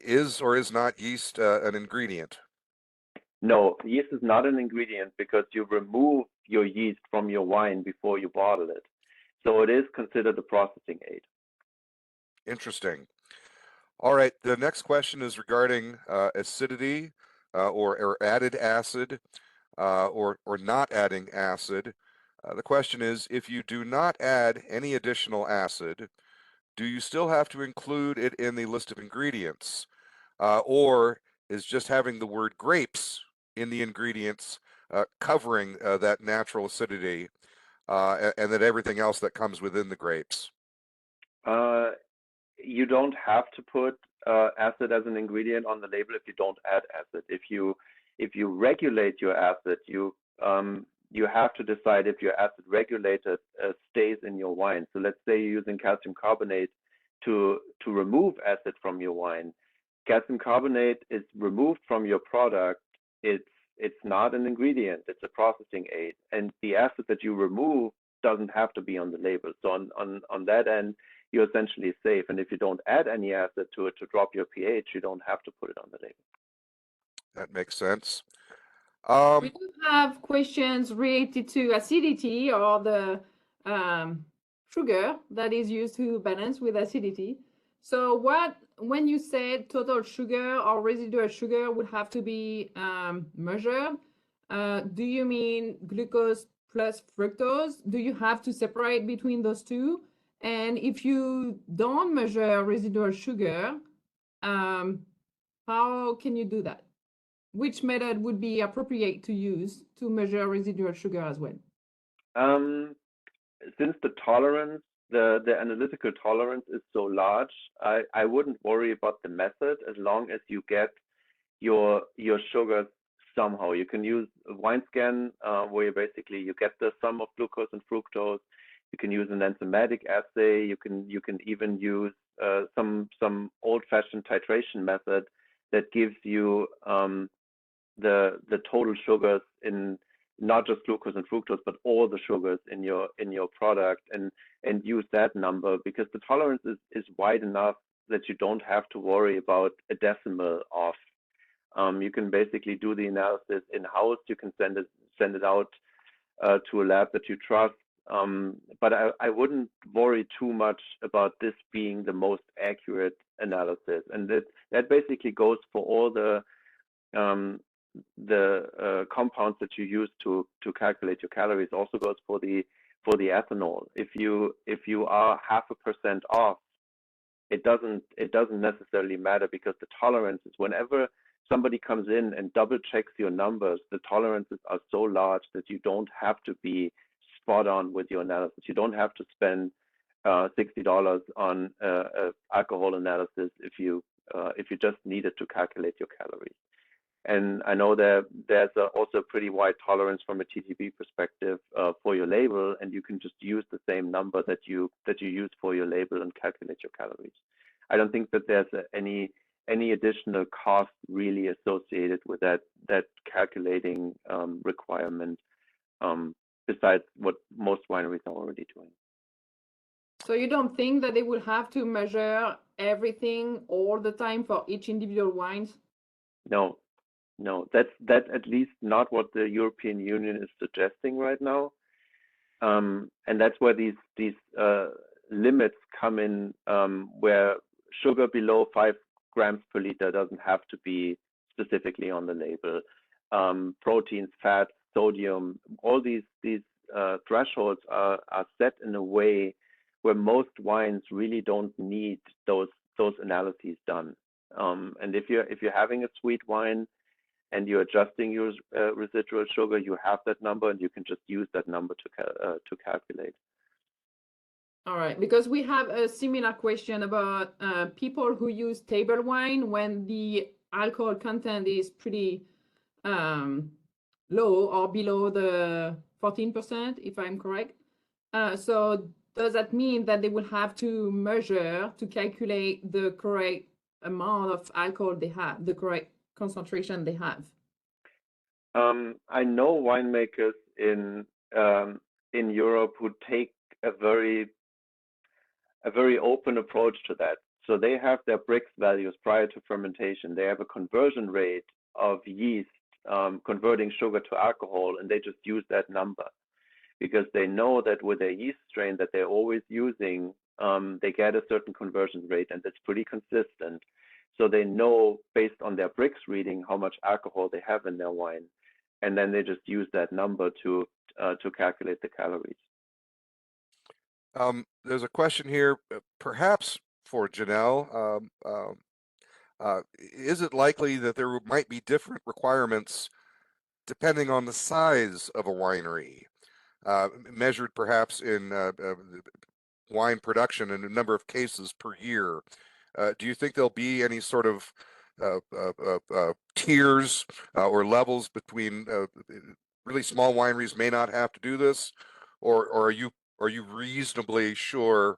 Speaker 2: Is or is not yeast an ingredient?
Speaker 3: No, yeast is not an ingredient because you remove your yeast from your wine before you bottle it. So it is considered a processing aid.
Speaker 2: Interesting. All right, the next question is regarding acidity or added acid or not adding acid. The question is, if you do not add any additional acid, do you still have to include it in the list of ingredients? Or is just having the word grapes in the ingredients covering that natural acidity and then everything else that comes within the grapes?
Speaker 3: You don't have to put acid as an ingredient on the label if you don't add acid. If you regulate your acid, you have to decide if your acid regulated stays in your wine. So let's say you're using calcium carbonate to remove acid from your wine. Calcium carbonate is removed from your product. It's not an ingredient. It's a processing aid, and the acid that you remove doesn't have to be on the label. So on that end, you're essentially safe. And if you don't add any acid to it to drop your pH, you don't have to put it on the label.
Speaker 2: That makes sense.
Speaker 1: We do have questions related to acidity or the sugar that is used to balance with acidity. So when you said total sugar or residual sugar would have to be measured, do you mean glucose plus fructose? Do you have to separate between those two? And if you don't measure residual sugar, how can you do that? Which method would be appropriate to use to measure residual sugar as well?
Speaker 3: Since the tolerance, the analytical tolerance is so large, I wouldn't worry about the method as long as you get your sugars somehow. You can use a wine scan where you get the sum of glucose and fructose. You can use an enzymatic assay. You can even use some old-fashioned titration method that gives you the total sugars in not just glucose and fructose, but all the sugars in your product, and use that number, because the tolerance is wide enough that you don't have to worry about a decimal off. You can basically do the analysis in-house. You can send it out to a lab that you trust. But I wouldn't worry too much about this being the most accurate analysis, and that basically goes for all the compounds that you use to calculate your calories. Also goes for the ethanol. If you are 0.5% off, it doesn't necessarily matter, because the tolerances, whenever somebody comes in and double checks your numbers, the tolerances are so large that you don't have to be spot on with your analysis. You don't have to spend $60 on alcohol analysis if you just needed to calculate your calories. And I know that there's also a pretty wide tolerance from a TTB perspective for your label, and you can just use the same number that you use for your label and calculate your calories. I don't think that there's any additional cost really associated with that calculating requirement, besides what most wineries are already doing.
Speaker 1: So you don't think that they would have to measure everything all the time for each individual wines?
Speaker 3: No, that's at least not what the European Union is suggesting right now, and that's where these limits come in, where sugar below 5 grams per liter doesn't have to be specifically on the label. Proteins, fats, sodium, all these thresholds are set in a way where most wines really don't need those analyses done. And if you're having a sweet wine and you're adjusting your residual sugar, you have that number, and you can just use that number to calculate.
Speaker 1: All right, because we have a similar question about people who use table wine when the alcohol content is pretty low or below the 14%, if I'm correct. So does that mean that they will have to measure to calculate the correct amount of alcohol they have, the correct concentration they have?
Speaker 3: I know winemakers in Europe who take a very open approach to that. So they have their Brix values prior to fermentation. They have a conversion rate of yeast converting sugar to alcohol, and they just use that number because they know that with their yeast strain that they're always using, they get a certain conversion rate, and it's pretty consistent. So they know based on their Brix reading how much alcohol they have in their wine, and then they just use that number to calculate the calories.
Speaker 2: There's a question here, perhaps for Janelle. Is it likely that there might be different requirements depending on the size of a winery, measured perhaps in wine production and a number of cases per year? Do you think there'll be any sort of tiers or levels between really small wineries may not have to do this, or are you reasonably sure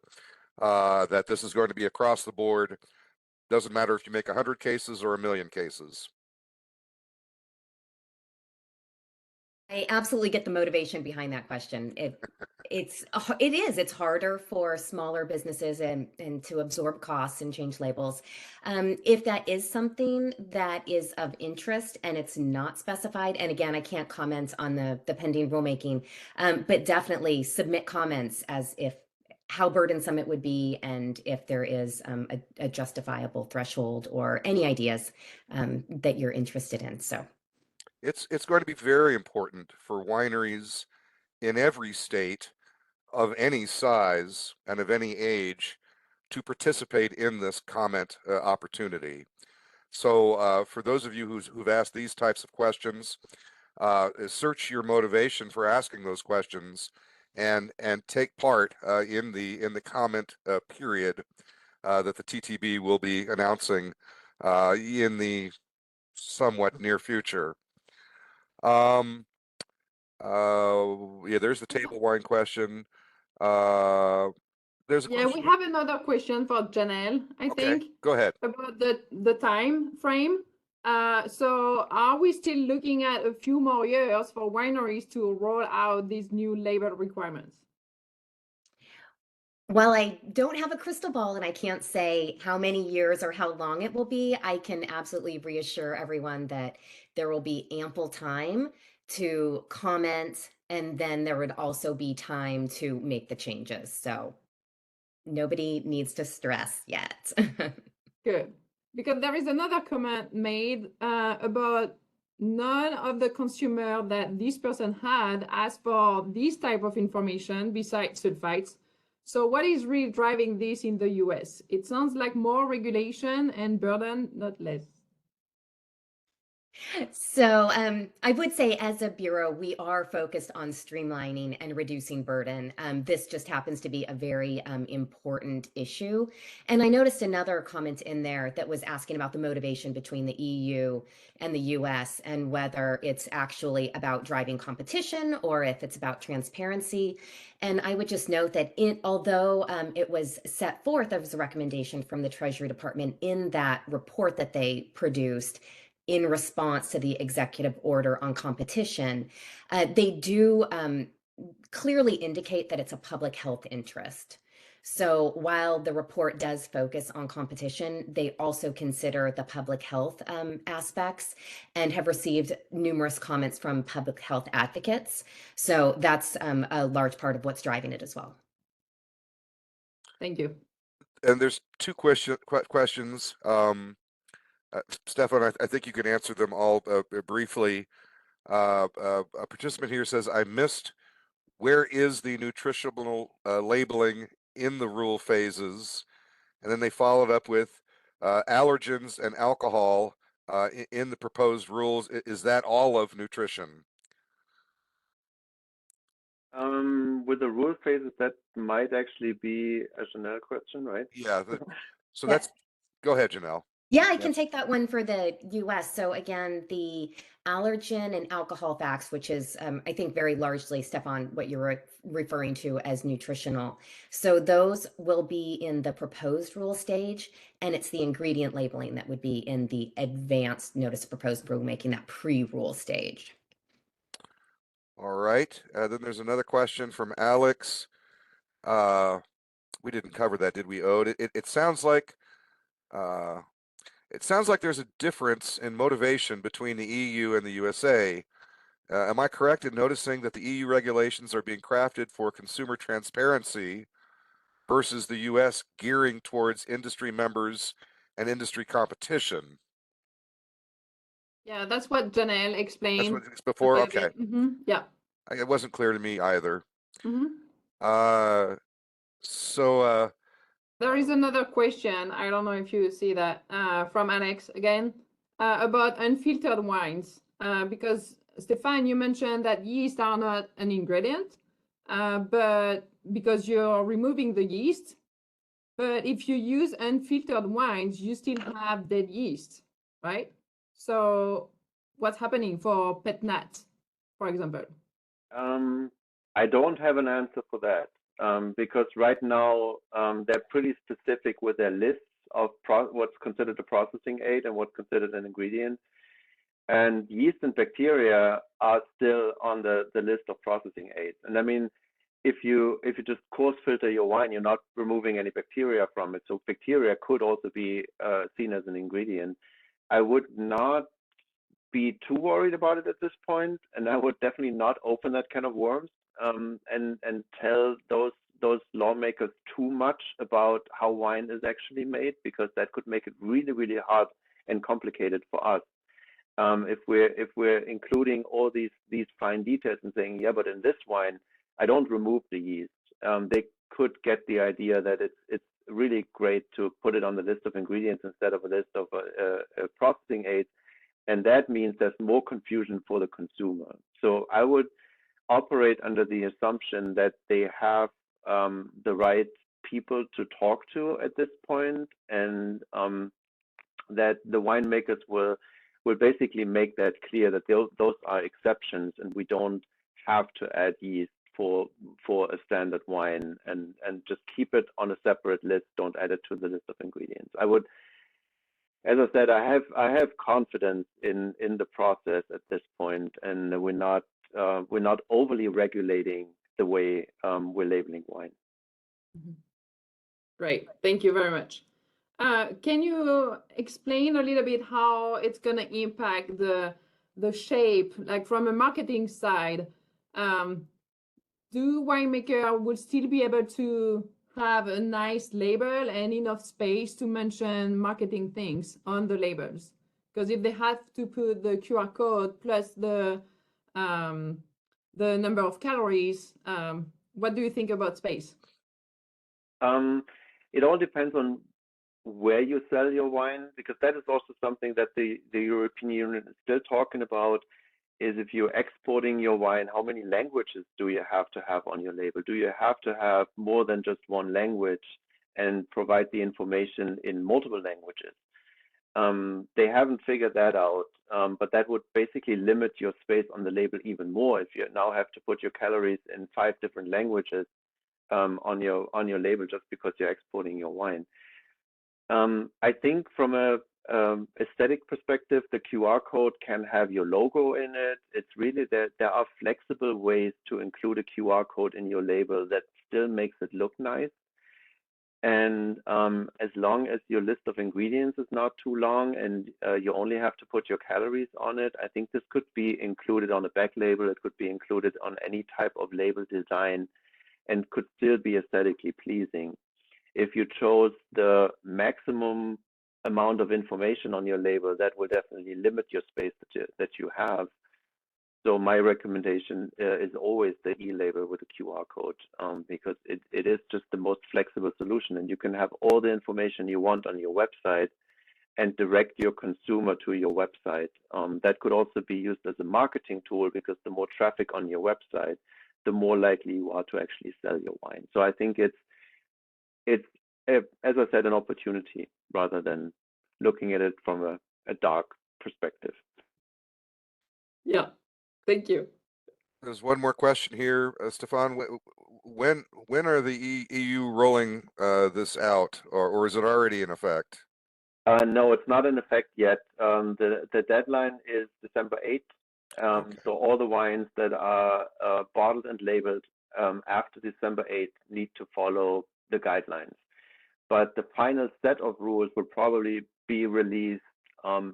Speaker 2: that this is going to be across the board? Doesn't matter if you make 100 cases or 1,000,000 cases.
Speaker 4: I absolutely get the motivation behind that question. It's harder for smaller businesses and to absorb costs and change labels. If that is something that is of interest and it's not specified, and again, I can't comment on the pending rulemaking, but definitely submit comments as if how burdensome it would be and if there is a justifiable threshold or any ideas that you're interested in. So.
Speaker 2: It's going to be very important for wineries in every state of any size and of any age to participate in this comment opportunity. So for those of you who've asked these types of questions, search your motivation for asking those questions and take part in the comment period that the TTB will be announcing in the somewhat near future. Yeah, there's the table wine question. There's a
Speaker 1: Yeah,
Speaker 2: question.
Speaker 1: we have another question for Janelle, I think.
Speaker 2: Go ahead.
Speaker 1: About the time frame. So are we still looking at a few more years for wineries to roll out these new label requirements?
Speaker 4: While I don't have a crystal ball and I can't say how many years or how long it will be, I can absolutely reassure everyone that there will be ample time to comment, and then there would also be time to make the changes. So nobody needs to stress yet.
Speaker 1: Good. Because there is another comment made about none of the consumer that this person had asked for this type of information besides sulfites. So what is really driving this in the US? It sounds like more regulation and burden, not less.
Speaker 4: So I would say as a bureau, we are focused on streamlining and reducing burden. This just happens to be a very important issue. And I noticed another comment in there that was asking about the motivation between the EU and the US and whether it's actually about driving competition or if it's about transparency. And I would just note that although it was set forth as a recommendation from the Treasury Department in that report that they produced, in response to the executive order on competition, they do clearly indicate that it's a public health interest. So while the report does focus on competition, they also consider the public health aspects and have received numerous comments from public health advocates. So that's a large part of what's driving it as well.
Speaker 1: Thank you.
Speaker 2: and there's two questions. Stephan, I think you can answer them all briefly. A participant here says, I missed, where is the nutritional labeling in the rule phases? And then they followed up with allergens and alcohol in the proposed rules. Is that all of nutrition?
Speaker 3: With the rule phases, that might actually be a Janelle question, right?
Speaker 2: Yeah. So
Speaker 4: Yeah.
Speaker 2: that's, go ahead, Janelle.
Speaker 4: Yeah, I can take that one for the US. So again, the allergen and alcohol facts, which is, I think, very largely, Stephan, what you're referring to as nutritional. So those will be in the proposed rule stage, and it's the ingredient labeling that would be in the advanced notice of proposed rulemaking, that pre-rule stage.
Speaker 2: All right. Then there's another question from Alex. We didn't cover that, did we, Ode? It sounds like there's a difference in motivation between the EU and the USA. Am I correct in noticing that the EU regulations are being crafted for consumer transparency versus the US gearing towards industry members and industry competition?
Speaker 1: Yeah, that's what Janelle
Speaker 2: That's
Speaker 1: explained
Speaker 2: what it's before?
Speaker 1: a
Speaker 2: Okay.
Speaker 1: bit. Yeah.
Speaker 2: It wasn't clear to me either.
Speaker 1: Mm-hmm.
Speaker 2: So
Speaker 1: There is another question. I don't know if you see that from Alex again about unfiltered wines. Because Stephan, you mentioned that yeast are not an ingredient, but because you're removing the yeast. But if you use unfiltered wines, you still have dead yeast, right? So what's happening for pet nat, for example?
Speaker 3: I don't have an answer for that because right now they're pretty specific with their lists of what's considered a processing aid and what's considered an ingredient. And yeast and bacteria are still on the list of processing aids. And I mean, if you just coarse filter your wine, you're not removing any bacteria from it. So bacteria could also be seen as an ingredient. I would not be too worried about it at this point, and I would definitely not open that kind of worms and tell those lawmakers too much about how wine is actually made, because that could make it really, really hard and complicated for us. If we're including all these fine details and saying, yeah, but in this wine I don't remove the yeast, they could get the idea that it's really great to put it on the list of ingredients instead of a list of processing aids, and that means there's more confusion for the consumer. So I would operate under the assumption that they have the right people to talk to at this point, and that the winemakers will basically make that clear that those are exceptions, and we don't have to add yeast for a standard wine, and just keep it on a separate list. Don't add it to the list of ingredients. I would, as I said, I have confidence in the process at this point, and we're not overly regulating the way we're labeling wine.
Speaker 1: Great, thank you very much. Can you explain a little bit how it's going to impact the shape, like from a marketing side? Do winemaker will still be able to have a nice label and enough space to mention marketing things on the labels? Because if they have to put the QR code plus the number of calories, what do you think about space?
Speaker 3: It all depends on where you sell your wine, because that is also something that the European Union is still talking about, is if you're exporting your wine, how many languages do you have to have on your label? Do you have to have more than just one language and provide the information in multiple languages? They haven't figured that out, but that would basically limit your space on the label even more if you now have to put your calories in 5 different languages on your label just because you're exporting your wine. I think from a aesthetic perspective, the QR code can have your logo in it. It's really that there are flexible ways to include a QR code in your label that still makes it look nice. And as long as your list of ingredients is not too long and you only have to put your calories on it, I think this could be included on a back label. It could be included on any type of label design and could still be aesthetically pleasing. If you chose the maximum amount of information on your label, that will definitely limit your space that you have. So my recommendation is always the e-label with a QR code, because it is just the most flexible solution, and you can have all the information you want on your website and direct your consumer to your website. That could also be used as a marketing tool, because the more traffic on your website, the more likely you are to actually sell your wine. So I think it's as I said, an opportunity rather than looking at it from a dark perspective.
Speaker 1: Yeah, thank you.
Speaker 2: There's one more question here, Stephan. When are the EU rolling this out, or is it already in effect?
Speaker 3: No, it's not in effect yet. The deadline is December 8th.
Speaker 2: Okay.
Speaker 3: So all the wines that are bottled and labeled after December 8th need to follow the guidelines. But the final set of rules will probably be released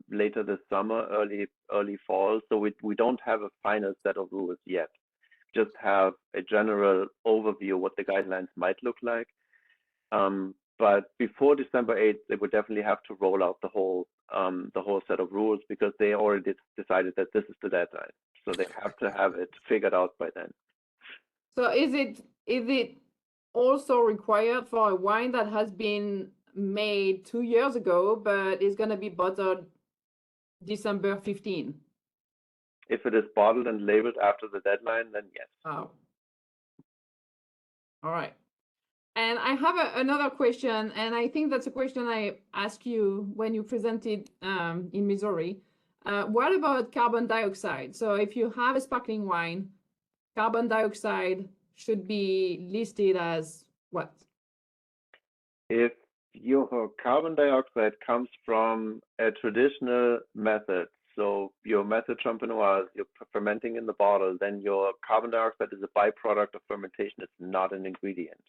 Speaker 3: later this summer, early fall. So we don't have a final set of rules yet. Just have a general overview what the guidelines might look like. But before December 8th, they would definitely have to roll out the whole set of rules, because they already decided that this is the deadline. So they have to have it figured out by then.
Speaker 1: So is it also required for a wine that has been made 2 years ago, but is going to be bottled December 15?
Speaker 3: If it is bottled and labeled after the deadline, then yes.
Speaker 1: Oh. All right. And I have another question, and I think that's a question I asked you when you presented in Missouri. What about carbon dioxide? So if you have a sparkling wine, carbon dioxide should be listed as what?
Speaker 3: If your carbon dioxide comes from a traditional method, so your method champenoise, you're fermenting in the bottle, then your carbon dioxide is a byproduct of fermentation. It's not an ingredient.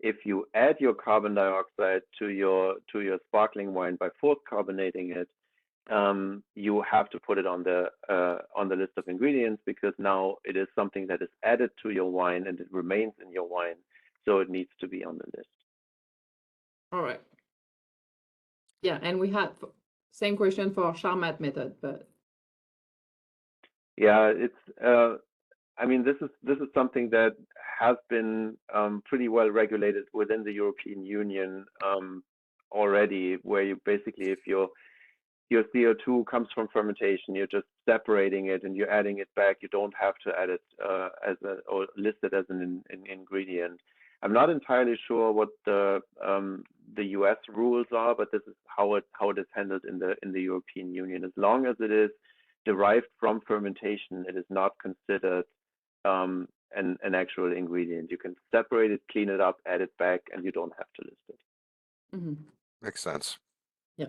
Speaker 3: If you add your carbon dioxide to your sparkling wine by fourth carbonating it, you have to put it on the list of ingredients, because now it is something that is added to your wine and it remains in your wine, so it needs to be on the list.
Speaker 1: All right. Yeah, and we had same question for Charmat method, but
Speaker 3: yeah, it's I mean, this is something that has been pretty well regulated within the European Union already, where you basically, if your CO2 comes from fermentation, you're just separating it and you're adding it back. You don't have to add it or list it as an ingredient. I'm not entirely sure what the US rules are, but this is how it is handled in the European Union. As long as it is derived from fermentation, it is not considered an actual ingredient. You can separate it, clean it up, add it back, and you don't have to list it.
Speaker 1: mm-hmm.
Speaker 2: Makes sense.
Speaker 1: Yeah.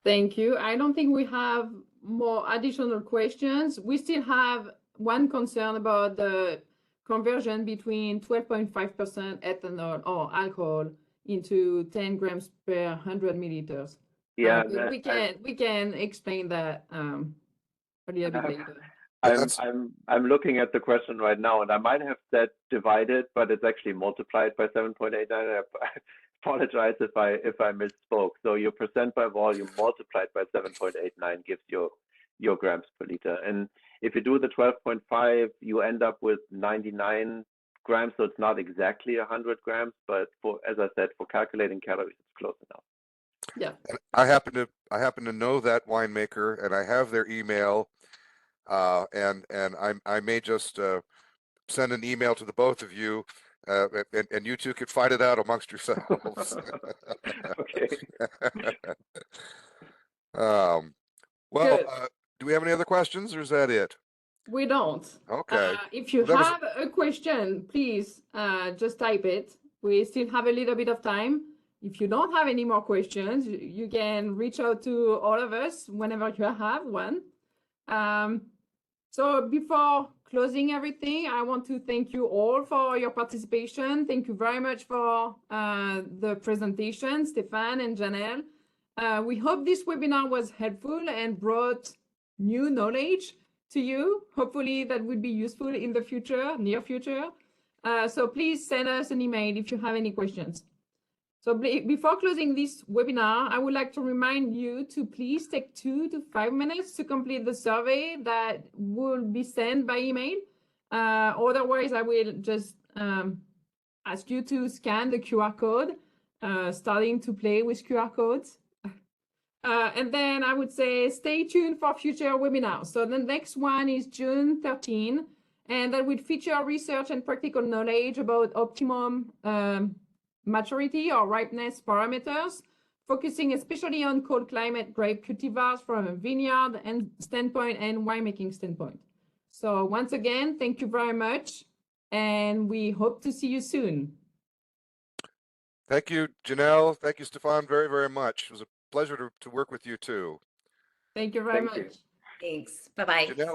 Speaker 1: Thank you. I don't think we have more additional questions. We still have one concern about the conversion between 12.5% ethanol or alcohol into 10 grams per 100 milliliters.
Speaker 3: Yeah,
Speaker 1: we can explain that a little bit later.
Speaker 3: I'm looking at the question right now, and I might have said divided, but it's actually multiplied by 7.89. I apologize if I misspoke. So your percent by volume multiplied by 7.89 gives your grams per liter. And if you do the 12.5, you end up with 99 grams. So it's not exactly 100 grams, but as I said, for calculating calories, it's close enough.
Speaker 1: Yeah.
Speaker 2: And I happen to know that winemaker, and I have their email. And I may just send an email to the both of you, and you two could fight it out amongst yourselves.
Speaker 3: Okay.
Speaker 2: Well, do we have any other questions, or is that it?
Speaker 1: We don't.
Speaker 2: Okay.
Speaker 1: If you have a question, please just type it. We still have a little bit of time. If you don't have any more questions, you can reach out to all of us whenever you have one. So before closing everything, I want to thank you all for your participation. Thank you very much for the presentation, Stephan and Janelle. We hope this webinar was helpful and brought new knowledge to you. Hopefully that would be useful in the future, near future. So please send us an email if you have any questions. So before closing this webinar, I would like to remind you to please take 2 to 5 minutes to complete the survey that will be sent by email. Otherwise, I will just ask you to scan the QR code, starting to play with QR codes. And then I would say stay tuned for future webinars. So the next one is June 13, and that will feature research and practical knowledge about optimum maturity or ripeness parameters, focusing especially on cold climate grape cultivars from a vineyard and standpoint and winemaking standpoint. So once again, thank you very much, and we hope to see you soon.
Speaker 2: Thank you, Janelle. Thank you, Stephan, very, very much. It was a pleasure to work with you too.
Speaker 1: Thank you very
Speaker 3: Thank you.
Speaker 1: much.
Speaker 4: Thanks. Bye-bye.
Speaker 2: Janelle.